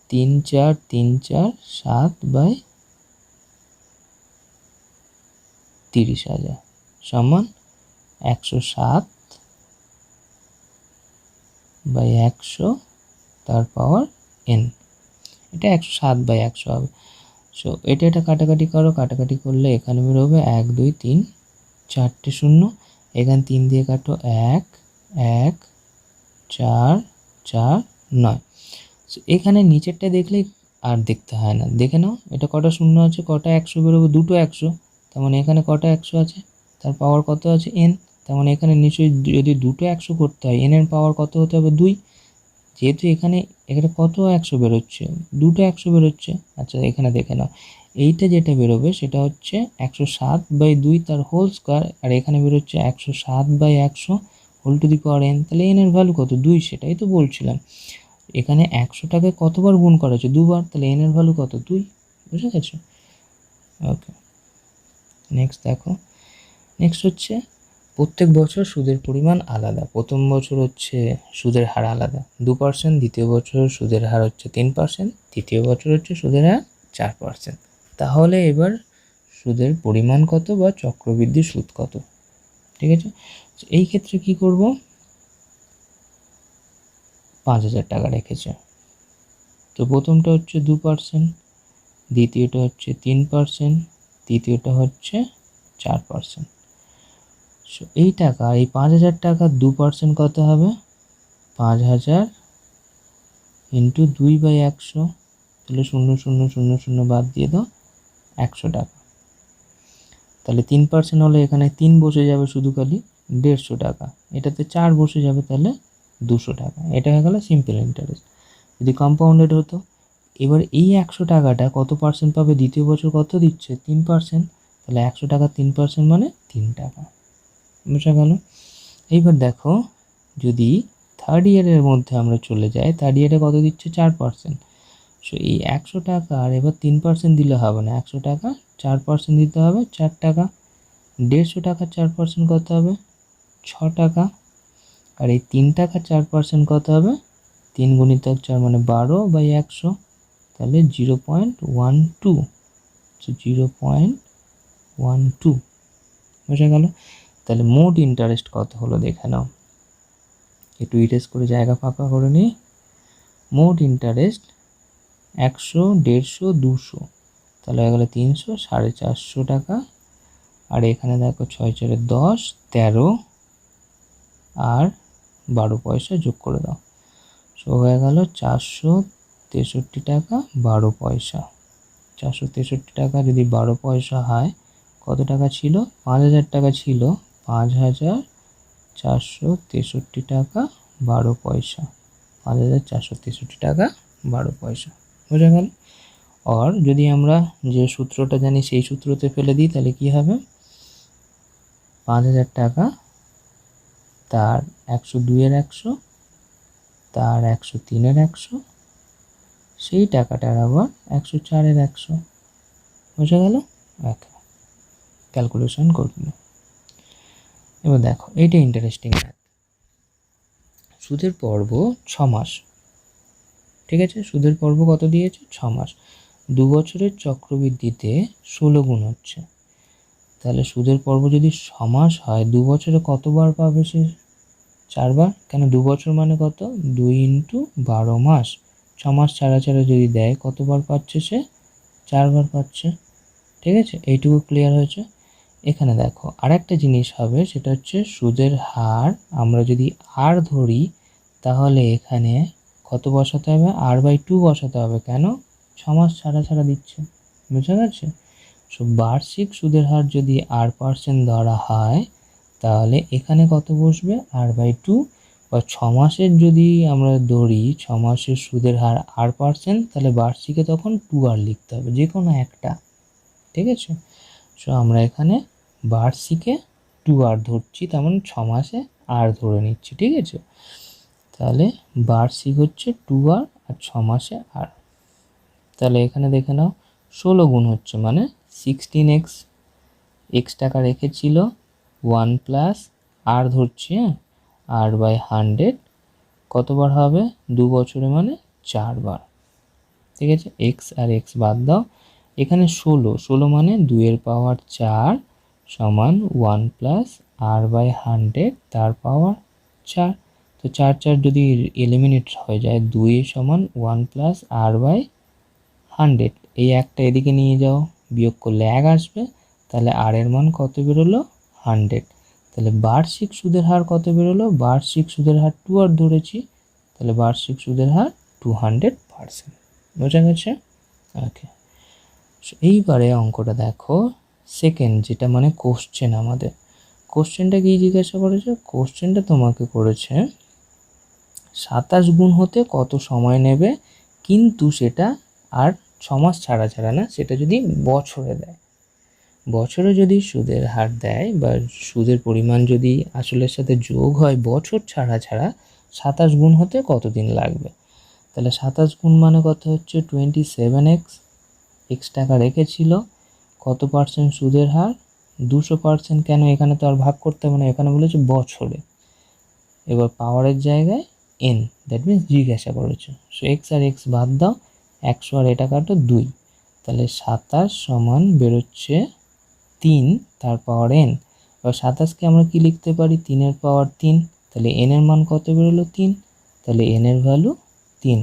3,4,3,4 7/30,000 সমান 107/100 তার পাওয়ার n। এটা 107/100 হবে। সো এটা কাটাকাটি করো, কাটাকাটি করলে এখানে বেরোবে 1 2 3 4টে শূন্য, এখানে 3 দিয়ে কাটো 1 1 4 4 9। সো এখানে নিচেরটা দেখলে আর দেখতে হয় না, দেখে নাও এটা কটা শূন্য আছে, কটা 100 বেরোবে? দুটো 100। তার মানে এখানে কটা 100 আছে? তার পাওয়ার কত আছে? n। তার মানে এখানে নিশ্চয়ই যদি দুটো 100 করতে হয়, n এর পাওয়ার কত হতে হবে? 2। যেহেতু এখানে কত 100 বেরোচ্ছে? দুটো 100 বেরোচ্ছে। আচ্ছা এখানে দেখে নাও, এইটা যেটা বেরোবে সেটা হচ্ছে 107/2 তার হোল স্কোয়ার, আর এখানে বেরোচ্ছে 107/100 whole to the power n। তাহলে n এর ভ্যালু কত? 2। সেটাই তো বলছিলাম, এখানে 100টাকে কতবার গুণ করা হচ্ছে? 2বার। তাহলে n এর ভ্যালু কত? 2। বুঝে গেছো? ওকে, নেক্সট দেখো। নেক্সট হচ্ছে প্রত্যেক বছর সুদের পরিমাণ আলাদা। প্রথম বছর হচ্ছে সুদের হার আলাদা 2%, দ্বিতীয় বছর সুদের হার হচ্ছে 3%, তৃতীয় বছর হচ্ছে সুদের হার 4%। তাহলে এবার সুদের পরিমাণ কত বা চক্রবৃদ্ধি সুদ কত? ঠিক আছে, এই ক্ষেত্রে কি করব? 5,000 টাকা রেখেছে, তো প্রথমটা হচ্ছে 2%, দ্বিতীয়টা হচ্ছে 3%, তৃতীয়টা হচ্ছে 4%। সো এই টাকা, এই 5,000 টাকা 2% কত হবে? 5,000 ইন্টু 2/100, তাহলে 0,000,000 বাদ দিয়ে দাও, 100 টাকা। তাহলে 3% হলে এখানে 3 বসে যাবে শুধু খালি 150 টাকা, এটাতে 4 বসে যাবে, তাহলে 200 টাকা। এটা হয়ে গেল সিম্পল ইন্টারেস্ট। যদি কম্পাউন্ডেড হতো, এবার এই 100 টাকাটা কত পার্সেন্ট পাবে? দ্বিতীয় বছর কত দিচ্ছে? 3%। তাহলে 100 টাকা 3% মানে 3 টাকা। বুঝা গেল? এইবার দেখো, যদি থার্ড ইয়ারের মধ্যে আমরা চলে যাই, থার্ড ইয়ারে কত দিচ্ছে? 4%। সো এই 100 টাকা আর এবার 3% দিলে হবে না, 100 টাকা 4% দিতে হবে, 4 টাকা। 150 টাকা 4% কত হবে? 6 টাকা। আর এই 3 টাকা 4% কত হবে? 3 গুণিতক 4 মানে 12/100, তাহলে 0.12। সো 0.12 বুঝা গেল? তাহলে মোট ইন্টারেস্ট কত হলো দেখে নাও, একটু ইরেজ করে জায়গা ফাঁকা করে নিই। মোট ইন্টারেস্ট 100, 150, 200, তাহলে হয়ে গেলো 300, 450 টাকা। আর এখানে দেখো 6 4 10, 13 আর 12 পয়সা যোগ করে দাও, সো হয়ে গেল 463 টাকা 12 পয়সা। 463 টাকা যদি 12 পয়সা হয়, কত টাকা ছিল? 5,000 টাকা ছিল, 5,463 টাকা 12 পয়সা। 5,463 টাকা 12 পয়সা। বোঝা গেল? আর যদি আমরা যে সূত্রটা জানি সেই সূত্রতে ফেলে দিই, তাহলে কি হবে? 5,000 টাকা তার 102-এর 100, তার 103-এর 100, সেই টাকাটার আবার 104-এর 100। বোঝা গেল? ওকে, ক্যালকুলেশন করুন। এবার দেখো, এইটা ইন্টারেস্টিং ম্যাথ। সুদের পর্ব 6 মাস। ঠিক আছে, সুদের পর্ব কত দিয়েছে? 6 মাস। 2 বছরের চক্রবৃদ্ধিতে 16 গুণ হচ্ছে। তাহলে সুদের পর্ব যদি 6 মাস হয়, 2 বছরে কতবার পাবে সে? 4 বার। কেন? 2 বছর মানে কত? 2 × 12 মাস। 6 মাস ছাড়া ছাড়া যদি দেয়, কতবার পাচ্ছে সে? 4 বার পাচ্ছে। ঠিক আছে, এইটুকু ক্লিয়ার হয়েছে? এখানে দেখো আরেকটা জিনিস হবে, সেটা হচ্ছে সুদের হার আমরা যদি আর ধরি, তাহলে এখানে কত বসাতে হবে? r/2 বসাতে হবে। কেন? 6 মাস ছাড়া ছাড়া দিচ্ছে। বুঝা গেছে? সো বার্ষিক সুদের হার যদি r% ধরা হয়, তাহলে এখানে কত বসবে? r/2। বা 6 মাসের যদি আমরা ধরি, 6 মাসের সুদের হার r%, তাহলে বার্ষিকে তখন 2r লিখতে হবে, যে কোনো একটা। ঠিক আছে? সো আমরা এখানে বার্ষিকে 2r ধরছি, তার মানে 6 মাসে r ধরে নিচ্ছি, ঠিক আছে। তাহলে বার্ষিক হচ্ছে 2r আর 6 মাসে r। তাহলে এখানে দেখে নাও 16 গুণ হচ্ছে মানে 16x, x টাকা রেখেছিল 1 প্লাস r ধরছি, হ্যাঁ, r/100 কতবার হবে 2 বছরে মানে 4 বার, ঠিক আছে। x আর x বাদ দাও, এখানে 16 মানে 2 এর পাওয়ার 4 সমান 1 প্লাস r/100 তার পাওয়ার 4। তো 4 4 যদি এলিমিনেট হয়ে যায় 2 সমান 1 প্লাস r/100, এই একটা এদিকে নিয়ে যাও, বিয়োগ করলে 1 আসবে, তাহলে r এর মান কত বেরোলো 100। তাহলে বার্ষিক সুদের হার কত বেরোলো, বার্ষিক সুদের হার 2r ধরেছি, তাহলে বার্ষিক সুদের হার 200%। বোঝা গেছে? ওকে, এইবারে অঙ্কটা দেখো সেকেন্ড, যেটা মানে কোশ্চেন। আমাদের কোশ্চেনটা কি জিজ্ঞাসা করেছে, কোশ্চেনটা তোমাকে করেছে 27 গুণ হতে কত সময় নেবে, কিন্তু সেটা আর 6 মাস ছাড়া ছাড়া না, সেটা যদি বছরে দেয়। বছরে যদি সুদের হার দেয় বা সুদের পরিমাণ যদি আসলের সাথে যোগ হয় বছর ছাড়া ছাড়া, 27 গুণ হতে কতদিন লাগবে। তাহলে 27 গুণ মানে কত হচ্ছে 27x, x টাকা রেখেছিল, কত পার্সেন্ট সুদের হার 200%। কেন, এখানে তো আর ভাগ করতে হবে না, এখানে বলেছে বছরে। এবার পাওয়ারের জায়গায় n, দ্যাট মিনস জিজ্ঞাসা করেছে। সো x আর x বাদ দাও, 100 আর এটা কাটো 2, তাহলে 27 সমান বেরোচ্ছে 3 তার পাওয়ার n। এবার 27কে আমরা কি লিখতে পারি, 3 এর পাওয়ার 3, তাহলে n এর মান কত বেরোলো 3, তাহলে n এর ভ্যালু 3।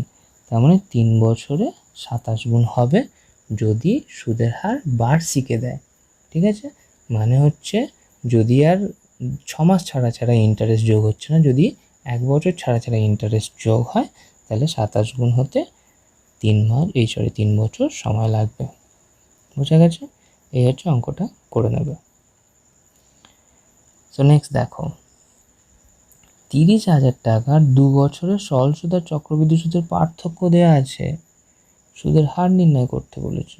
তার মানে 3 বছরে 27 গুণ হবে যদি সুদের হার বার্ষিকে দেয়, ঠিক আছে। মানে হচ্ছে যদি আর 6 মাস ছাড়া ছাড়া ইন্টারেস্ট যোগ হচ্ছে না, যদি 1 বছর ছাড়া ছাড়া ইন্টারেস্ট যোগ হয়, তাহলে 27 গুণ হতে 3 বছর সময় লাগবে। বোঝা গেছে? এই হচ্ছে অঙ্কটা করে নেবে। সো নেক্সট দেখো, 30,000 টাকার 2 বছরের সরল সুদ আর চক্রবৃদ্ধি সুদের পার্থক্য দেওয়া আছে, সুদের হার নির্ণয় করতে বলেছে,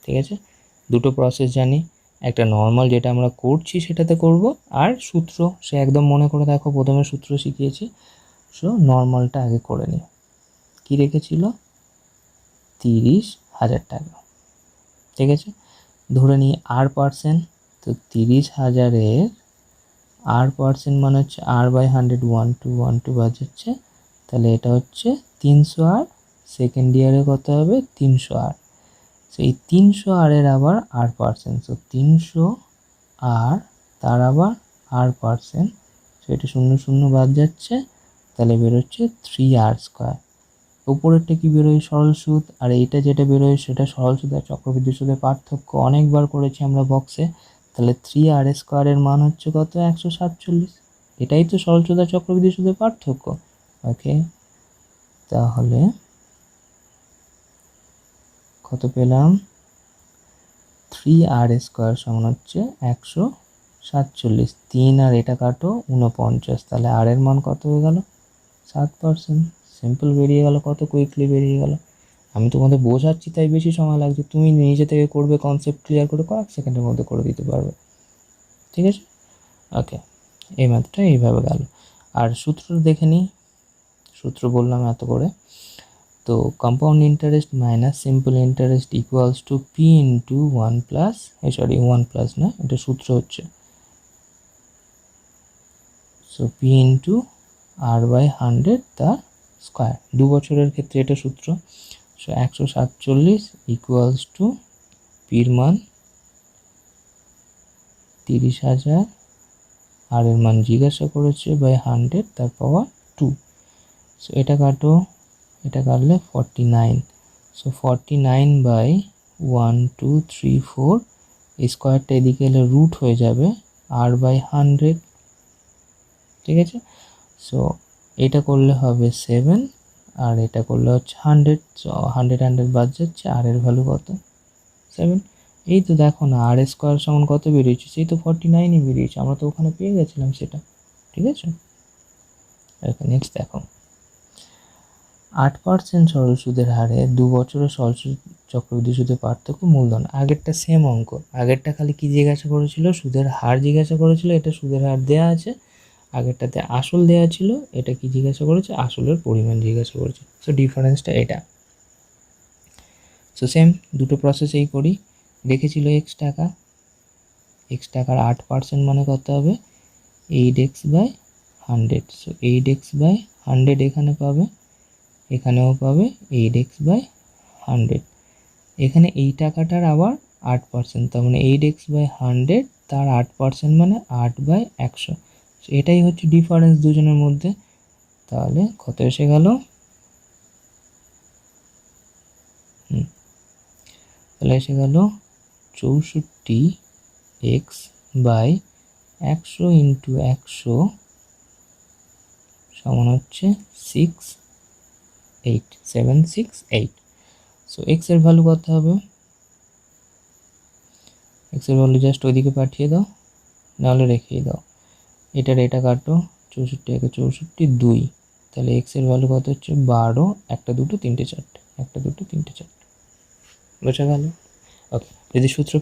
ঠিক আছে। দুটো প্রসেস জানি, একটা নর্মাল যেটা আমরা করছি সেটাতে করব, আর সূত্র সে একদম মনে করে দেখো, প্রথমে সূত্র শিখিয়েছি। সো নর্মালটা আগে করে নিই। কী রেখেছিল 30,000 টাকা, ঠিক আছে। ধরে নিই r%, তো 30,000-এর r% মানে হচ্ছে r/100, 1 2 বাজাচ্ছে, তাহলে এটা হচ্ছে 300r, সেকেন্ড ইয়ারে কত হবে 300r। সেই 300r-এর আবার r%, সো 300r তার আবার r%, সো এটা 0 0 বাদ যাচ্ছে, তাহলে বেরোচ্ছে 3r²। উপরেরটা কি বেরোয় সরল সুদ, আর এইটা যেটা বেরোয় সেটা সরল সুদ আর চক্রবৃদ্ধি সুদের পার্থক্য, অনেকবার করেছি আমরা বক্সে। তাহলে 3r² মান হচ্ছে কত 147, এটাই তো সরল সুদ আর চক্রবৃদ্ধি সুদের পার্থক্য। ওকে, তাহলে কত পেলাম 3r² সমান হচ্ছে 147, 3 আর এটা কাটো 49, তাহলে r এর মান কত হয়ে গেল 7%। সিম্পল বেরিয়ে গেল, কত কুইকলি বেরিয়ে গেল। আমি তোমাদের বোঝাচ্ছি তাই বেশি সময় লাগছে, তুমি নিজে থেকে করবে, কনসেপ্ট ক্লিয়ার করে কয়েক সেকেন্ডের মধ্যে করে দিতে পারবে, ঠিক আছে। ওকে, এই ম্যাথটা এইভাবে গেল। আর সূত্র দেখে নিই, সূত্র বললাম এত করে। তো compound interest minus simple interest equals to P into 1 plus, one plus না, এটা সূত্র হচ্ছে, সো পি ইন্টু r/100 তার স্কোয়ার। 2 বছরের ক্ষেত্রে এটা সূত্র। সো 147 ইকুয়ালস টু পির মান 30,000, আর এর মান জিজ্ঞাসা করেছে বাই 100 তার পাওয়ার 2। সো এটা কাটো, এটা কাটলে 49, সো 49/1 2 3 4, এই স্কোয়ারটা এদিকে এলে রুট হয়ে যাবে r/100, ঠিক আছে। সো এটা করলে হবে 7, আর এটা করলে হচ্ছে 100, সো 100 বাদ যাচ্ছে, আর এর ভ্যালু কত 7। এই তো দেখো না, r² সমান কত বেরিয়েছে, সেই তো 49ই বেরিয়েছে, আমরা তো ওখানে পেয়ে গেছিলাম সেটা, ঠিক আছে। নেক্সট দেখো, 8% সরল সুদের হারে 2 বছরের সরল চক্রবৃদ্ধি সুদের পার্থক্য মূলধন। আগেরটা সেম অঙ্ক, আগেরটা খালি কি জিজ্ঞাসা করেছিল, সুদের হার জিজ্ঞাসা করেছিল, এটা সুদের হার দেওয়া আছে। আগেরটাতে আসল দেওয়া ছিল, এটা কি জিজ্ঞাসা করেছে, আসলের পরিমাণ জিজ্ঞাসা করেছে। সো ডিফারেন্সটা এটা। সো সেম দুটো প্রসেসেই করি। রেখেছিল এক্স টাকা, এক্স টাকার 8% মানে কত হবে, 8x/100। সো 8x/100 এখানে পাবে, এখানেও পাবে 8x/100। এখানে এই টাকাটার আবার 8%, তার মানে 8x/100, তার 8% মানে 8/100। এটাই হচ্ছে ডিফারেন্স দুজনের মধ্যে। তাহলে কত এসে গেল, তাহলে এসে গেল 64x/100 ইন্টু 100 সমান হচ্ছে 768। সো এক্স এর ভ্যালু কত হবে, এক্স এর ভ্যালু জাস্ট ওইদিকে পাঠিয়ে দাও, নাহলে রেখেই দাও। এটা কাটো, 64 একে 64, 2, তাহলে এক্স এর ভ্যালু কত হচ্ছে 12, 1 2 3 4, 1 2 3 4, বোঝা গেল। ওকে, যদি সূত্র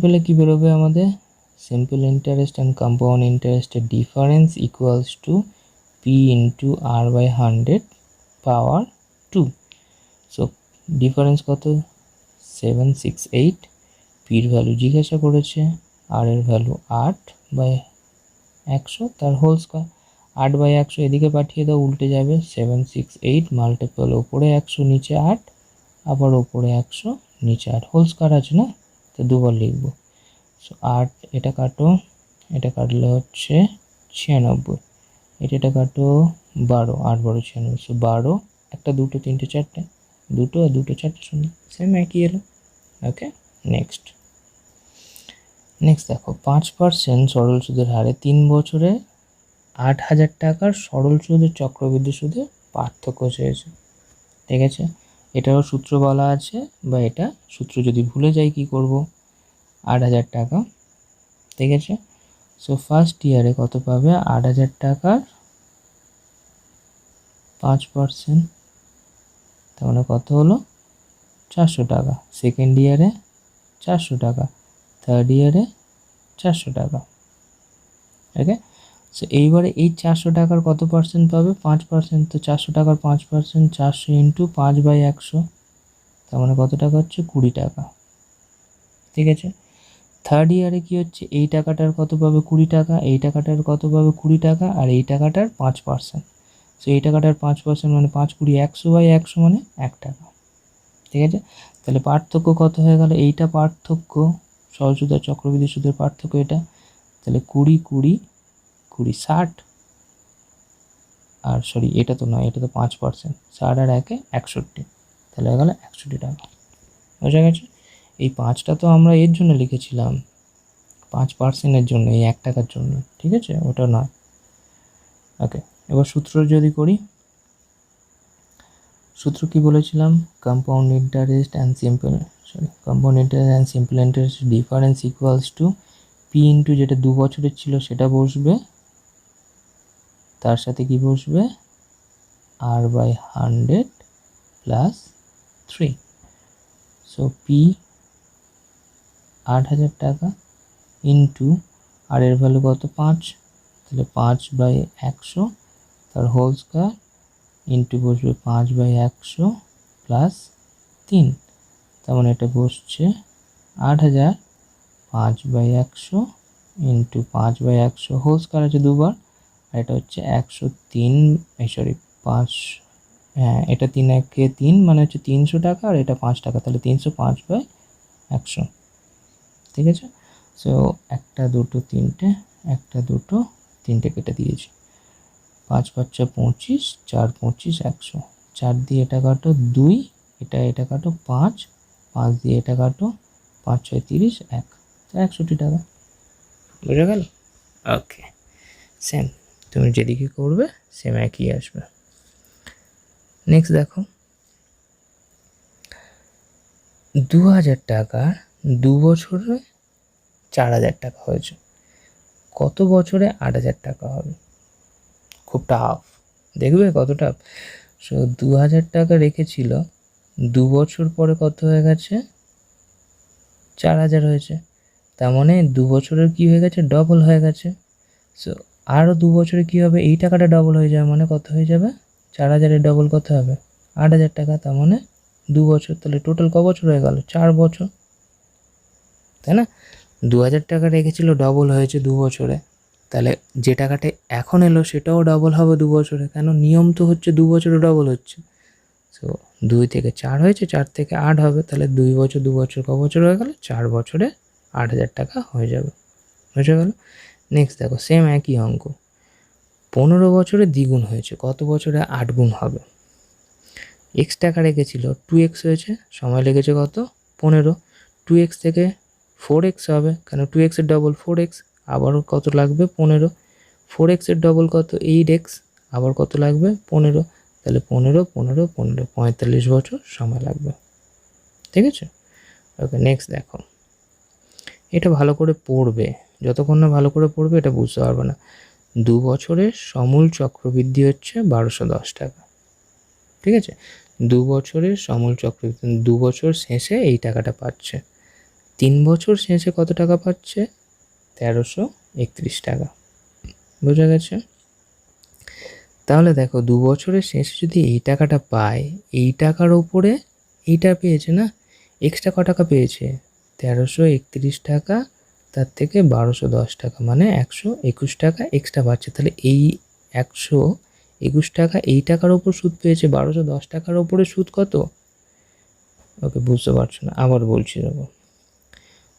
পেলে কি বেরোবে আমাদের, সিম্পল ইন্টারেস্ট অ্যান্ড কম্পাউন্ড ইন্টারেস্টের difference equals to P into r/100 power 2। So difference কত, 768। পির ভ্যালু জিজ্ঞাসা করেছে, আর এর ভ্যালু 8/100, তার হোল স্কয়ার। 8/100 এদিকে পাঠিয়ে দাও, উল্টে যাবে, 768 মাল্টিপল ওপরে 100 নিচে 8, আবার ওপরে 100 নিচে 8, হোল স্কয়ার আছে না, তো দুবার লিখব। সো 8, এটা কাটো, এটা কাটলে হচ্ছে 96, এটা কাটো 12, 8 12 96। সো 12, 1 2 3 4, 2 আর 2 4 শূন্য, সেম একই এলো। ওকে, নেক্সট দেখো, 5% সরল সুদের হারে 3 বছরে 8,000 টাকার সরল সুদের চক্রবৃদ্ধি সুদের পার্থক্য চেয়েছে। ঠিক আছে, এটারও সূত্র বলা আছে, বা এটা সূত্র যদি ভুলে যাই কি করব, 8,000 টাকা। ঠিক আছে, সো ফার্স্ট ইয়ারে কত পাবে, 8,000 টাকার 5%, তার মানে কত হলো 400 টাকা। সেকেন্ড ইয়ারে 400 টাকা, থার্ড ইয়ারে 400 টাকা। ওকে, সো এইবারে এই 400 টাকার কত পার্সেন্ট পাবে, 5%। তো 400 টাকার 5%, 400 ইন্টু 5/100, তার মানে কত টাকা হচ্ছে 20 টাকা। ঠিক আছে, থার্ড ইয়ারে কি হচ্ছে, এই টাকাটার কত পাবে 20 টাকা, এই টাকাটার কত পাবে 20 টাকা, আর এই টাকাটার 5%। সো এই টাকাটার 5% মানে 5 20 100/100 মানে 1 টাকা। ঠিক আছে, তাহলে পার্থক্য কত হয়ে গেল, এইটা পার্থক্য, সরল সুদ আর চক্রবৃদ্ধি সুদের পার্থক্য এটা। তাহলে 20 20 20 60, আর সরি এটা তো নয়, এটা তো 5%, 60 আর 1 61, তাহলে হয়ে গেল 61 টাকা। বোঝা গেছে, এই 5টা তো আমরা এর জন্য লিখেছিলাম, 5%-এর জন্য, এই 1 টাকার জন্য। ঠিক আছে, ওটা নয়। ওকে, এবার সূত্র যদি করি, সূত্র কি বলেছিলাম, compound interest and simple interest difference equals to P into, যেটা 2 বছরের ছিল সেটা বসবে, তার সাথে কি বসবে, r/100 প্লাস 3। সো পি 8,000 টাকা ইন্টু, আর এর ভ্যালু কত 5, তাহলে 5/100, তার হোল স্কয়ার, ইন্টু বসবে 5/100 প্লাস 3, তার মানে এটা বসছে 8,000 5/100 ইন্টু 5/100 হোল স্কয়ার আছে দুবার, আর এটা হচ্ছে 103, সরি 5, হ্যাঁ এটা 3 1 3 মানে হচ্ছে 300 টাকা, আর এটা 5 টাকা, তাহলে 305/100। ঠিক আছে, সো 1 2 3, 1 2 3 কেটে দিয়েছি, 5 5 25, 4 25 100, 4 দিয়ে এটা কাটো 2, এটা কাটো 5, 5 দিয়ে এটা কাটো 5 6 30, 1, তো 61 টাকা। বুঝা গেল? ওকে, সেম তুমি যেদিকে করবে সেম একই আসবে। নেক্সট দেখো, 2,000 টাকার 2 বছরে 4,000 টাকা হয়েছে, কত বছরে 8,000 টাকা হবে? খুব টাফ, দেখবে কতটা। সো 2000 টাকা রেখেছিল, 2 বছর পরে কত হয়ে গেছে, 4000 হয়েছে। তার মানে 2 বছরের কি হয়ে গেছে, ডবল হয়ে গেছে। সো আরও 2 বছরে কী হবে, এই টাকাটা ডবল হয়ে যাবে, মানে কত হয়ে যাবে, 4000-এর ডবল কত হবে, 8000 টাকা। তার মানে 2 বছর, তাহলে টোটাল ক বছর হয়ে গেল, 4 বছর, তাই না? 2000 টাকা রেখেছিল, ডবল হয়েছে 2 বছরে, তাহলে যে টাকাটা এখন এলো সেটাও ডবল হবে 2 বছরে, কেন, নিয়ম তো হচ্ছে 2 বছরে ডবল হচ্ছে। সো 2 থেকে 4 হয়েছে, 4 থেকে 8 হবে, তাহলে 2 বছর 2 বছর ক বছর হয়ে গেল, 4 বছরে 8000 টাকা হয়ে যাবে, বুঝে গেল। নেক্সট দেখো, সেম একই অঙ্ক, 15 বছরে দ্বিগুণ হয়েছে, কত বছরে 8 গুণ হবে। এক্স টাকা রেখেছিল, 2x হয়েছে, সময় লেগেছে কত, 15। 2x থেকে 4x হবে, কেন 2x-এর ডবল 4x, আবারও কত লাগবে, 15। 4x-এর ডবল কত, 8x, আবার কত লাগবে, 15। তাহলে 15 15 15, 45 বছর সময় লাগবে, ঠিক আছে। ওকে, নেক্সট দেখো, এটা ভালো করে পড়বে, যতক্ষণ না ভালো করে পড়বে এটা বুঝতে পারবে না। 2 বছরের সমূল চক্রবৃদ্ধি হচ্ছে 1210 টাকা, ঠিক আছে। 2 বছরের সমূল চক্রবৃদ্ধি, 2 বছর শেষে এই টাকাটা পাচ্ছে। 3 বছর শেষে কত টাকা পাচ্ছে, 1331 টাকা, বোঝা গেছে। তাহলে দেখো 2 বছরের শেষে যদি এই টাকাটা পায়, এই টাকার ওপরে এইটা পেয়েছে না, এক্সট্রা ক টাকা পেয়েছে, 1331 টাকা, তার থেকে 1210 টাকা, মানে 121 টাকা এক্সট্রা পাচ্ছে। তাহলে এই 121 টাকা এই টাকার ওপর সুদ পেয়েছে, 1210 টাকার ওপরে সুদ কত, ওকে বুঝতে পারছো না, আবার বলছি দেখো,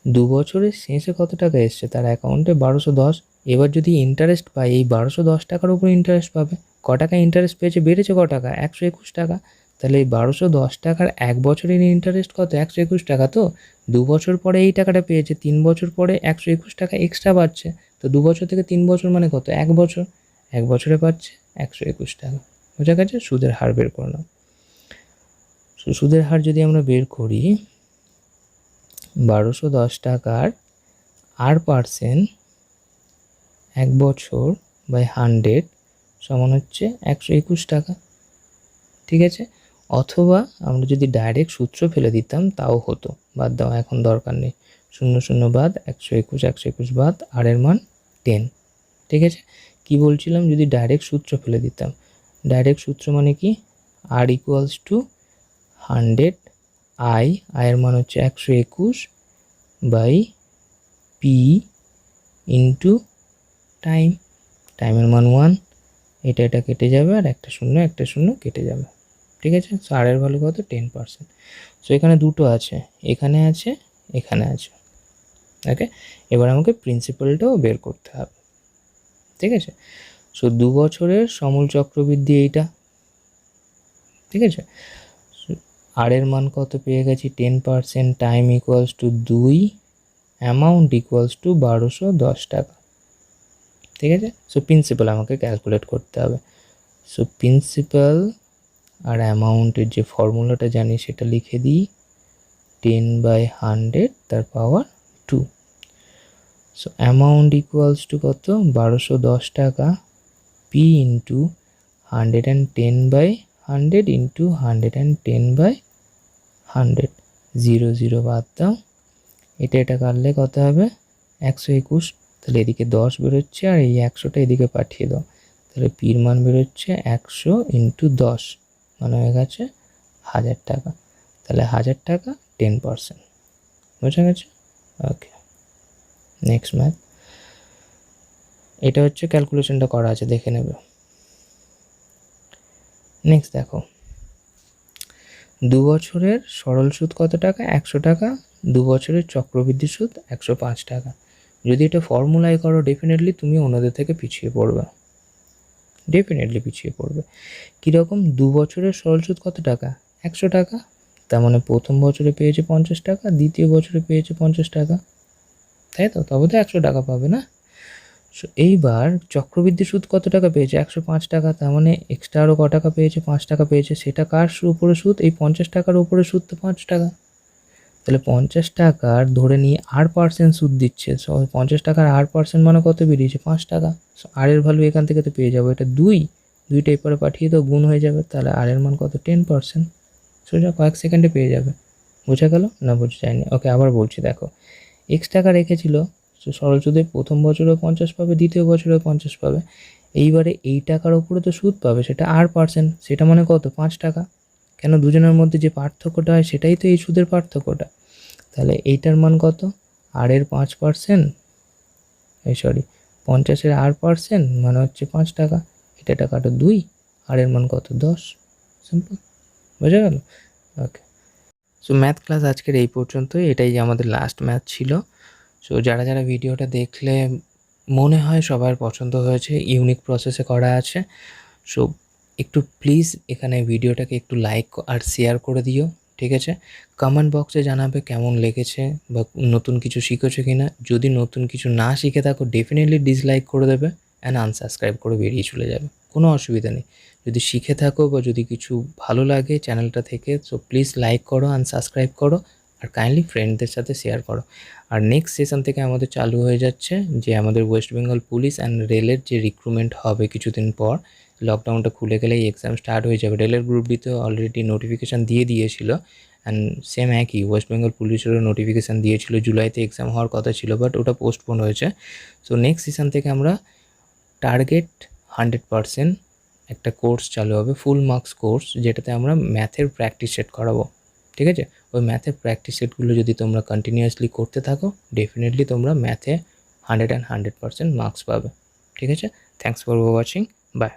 2 বছরের শেষে কত টাকা এসছে তার অ্যাকাউন্টে, 1210। এবার যদি ইন্টারেস্ট পায়, এই 1210 টাকার উপর ইন্টারেস্ট পাবে, ক টাকা ইন্টারেস্ট পেয়েছে, বেড়েছে ক টাকা, 121 টাকা। তাহলে এই 1210 টাকার 1 বছরের ইন্টারেস্ট কত, 121 টাকা। তো 2 বছর পরে এই টাকাটা পেয়েছে, 3 বছর পরে 121 টাকা এক্সট্রা পাচ্ছে। তো 2 বছর থেকে 3 বছর মানে কত, 1 বছর, 1 বছরে পাচ্ছে 121 টাকা, বোঝা গেছে। সুদের হার বের করে নাও। সুদের হার যদি আমরা বের করি, 1210 টাকার R% 1 বছর বাই 100 সমান হচ্ছে 121 টাকা, ঠিক আছে। অথবা আমরা যদি ডাইরেক্ট সূত্র ফেলে দিতাম তাও হতো, বাদ দাও, এখন দরকার নেই। 0 0 বাদ, 121 121 বাদ, আর এর মান 10, ঠিক আছে। কি বলছিলাম, যদি ডাইরেক্ট সূত্র ফেলে দিতাম, ডাইরেক্ট সূত্র মানে কি, R ইকুয়ালস টু 100 আয়ের মান হচ্ছে 121 বাই পি ইন্টু টাইম, টাইমের মান 1, এটা কেটে যাবে, আর একটা শূন্য কেটে যাবে, ঠিক আছে। সো আর এর ভ্যালু কত, 10%। সো এখানে দুটো আছে, এখানে আছে, এখানে আছে, ওকে। এবার আমাকে প্রিন্সিপালটাও বের করতে হবে, ঠিক আছে। সো 2 বছরের সমূল চক্রবৃদ্ধি এইটা, ঠিক আছে। আর এর মান কত পেয়ে গেছি, 10%, time equals to 2, amount equals to 1210 টাকা, ঠিক আছে। সো প্রিন্সিপাল আমাকে ক্যালকুলেট করতে হবে। সো প্রিন্সিপাল আর অ্যামাউন্টের যে ফর্মুলাটা জানি সেটা লিখে দিই, 10/100 তার পাওয়ার 2। সো অ্যামাউন্ট ইকুয়ালস টু কত, 1210 টাকা, পি ইন্টু 110/100 ইন্টু 110/100, 0 0 বাদ দাও, এটা কাটলে কত হবে, 121। তাহলে এদিকে 10 বেরোচ্ছে, আর এই 100টা এদিকে পাঠিয়ে দাও, তাহলে পির মান বেরোচ্ছে 100 ইন্টু 10, মানে হয়ে গেছে 1000 টাকা। তাহলে 1000 টাকা 10%, বোঝা গেছে। ওকে, নেক্সট ম্যাথ, এটা হচ্ছে ক্যালকুলেশনটা করা আছে, দেখে নেবে। নেক্সট দেখো, 2 বছরের সরল সুদ কত টাকা, 100 টাকা। 2 বছরের চক্রবৃদ্ধি সুদ 105 টাকা। যদি এটা ফর্মুলায় করো, ডেফিনেটলি তুমি অন্যদের থেকে পিছিয়ে পড়বে, কীরকম, 2 বছরের সরল সুদ কত টাকা, 100 টাকা। তার মানে প্রথম বছরে পেয়েছে 50 টাকা, দ্বিতীয় বছরে পেয়েছে 50 টাকা, তাই তো, তবে তো 100 টাকা পাবে না। সো এইবার চক্রবৃদ্ধি সুদ কত টাকা পেয়েছে, 105 টাকা। তার মানে এক্সট্রা আরও ক টাকা পেয়েছে, 5 টাকা পেয়েছে। সেটা কার উপরে সুদ, এই 50 টাকার উপরে সুদ তো 5 টাকা। তাহলে 50 টাকার ধরে নিয়ে R% সুদ দিচ্ছে। সো 50 টাকার R% মানে কত বেরিয়েছে, 5 টাকা। সো আর এর ভ্যালু এখান থেকে তো পেয়ে যাবো, এটা 2, দুইটা এপারে পাঠিয়ে তো গুণ হয়ে যাবে, তাহলে আর এর মান কত 10%। সোজা কয়েক সেকেন্ডে পেয়ে যাবে। বোঝা গেল না বোঝা যায়নি? ওকে, আবার বলছি দেখো, এক্স টাকা রেখেছিল, তো সরল সুদে প্রথম বছরেও 50 পাবে, দ্বিতীয় বছরেও 50 পাবে। এইবারে এই টাকার ওপরে তো সুদ পাবে, সেটা R%, সেটা মানে কত 5 টাকা। কেন, দুজনের মধ্যে যে পার্থক্যটা হয় সেটাই তো এই সুদের পার্থক্যটা। তাহলে এইটার মান কত, আর এর 5%, এই সরি 50-এর R% মানে হচ্ছে 5 টাকা। এটা টাকাটা 2, আর এর মান কত 10। সিম্পল, বোঝা গেল? ওকে, সো ম্যাথ ক্লাস আজকের এই পর্যন্তই। এটাই আমাদের লাস্ট ম্যাথ ছিল। সো যারা যারা ভিডিওটা দেখলে মনে হয় সবার পছন্দ হয়েছে, ইউনিক প্রসেসে করা আছে, সো একটু প্লিজ এখানে ভিডিওটাকে একটু লাইক আর শেয়ার করে দিও, ঠিক আছে? কমেন্ট বক্সে জানাবে কেমন লেগেছে বা নতুন কিছু শিখেছো কি না। যদি নতুন কিছু না শিখে থাকো ডেফিনেটলি ডিসলাইক করে দেবে অ্যান্ড আনসাবস্ক্রাইব করে বেরিয়ে চলে যাবে, কোনো অসুবিধা নেই। যদি শিখে থাকো বা যদি কিছু ভালো লাগে চ্যানেলটা থেকে, সো প্লিজ লাইক করো, আনসাবস্ক্রাইব করো, আর কাইন্ডলি ফ্রেন্ডদের সাথে শেয়ার করো। আর নেক্সট সেশন থেকে আমাদের চালু হয়ে যাচ্ছে যে আমাদের ওয়েস্ট বেঙ্গল পুলিশ অ্যান্ড রেলের যে রিক্রুটমেন্ট হবে কিছুদিন পর, লকডাউনটা খুলে গেলেই এক্সাম স্টার্ট হয়ে যাবে। রেলের গ্রুপ ডিতে অলরেডি নোটিফিকেশান দিয়ে দিয়েছিল, অ্যান্ড সেম একই ওয়েস্ট বেঙ্গল পুলিশেরও নোটিফিকেশান দিয়েছিল, জুলাইতে এক্সাম হওয়ার কথা ছিল, বাট ওটা পোস্টপোন হয়েছে। সো নেক্সট সেশন থেকে আমরা টার্গেট 100% একটা কোর্স চালু হবে, ফুল মার্কস কোর্স, যেটাতে আমরা ম্যাথের প্র্যাকটিস সেট করাবো, ঠিক আছে? ওই ম্যাথের প্র্যাকটিস সেটগুলো যদি তোমরা কন্টিনিউয়াসলি করতে থাকো ডেফিনেটলি তোমরা ম্যাথে 100% মার্কস পাবে, ঠিক আছে? Thanks for watching, by.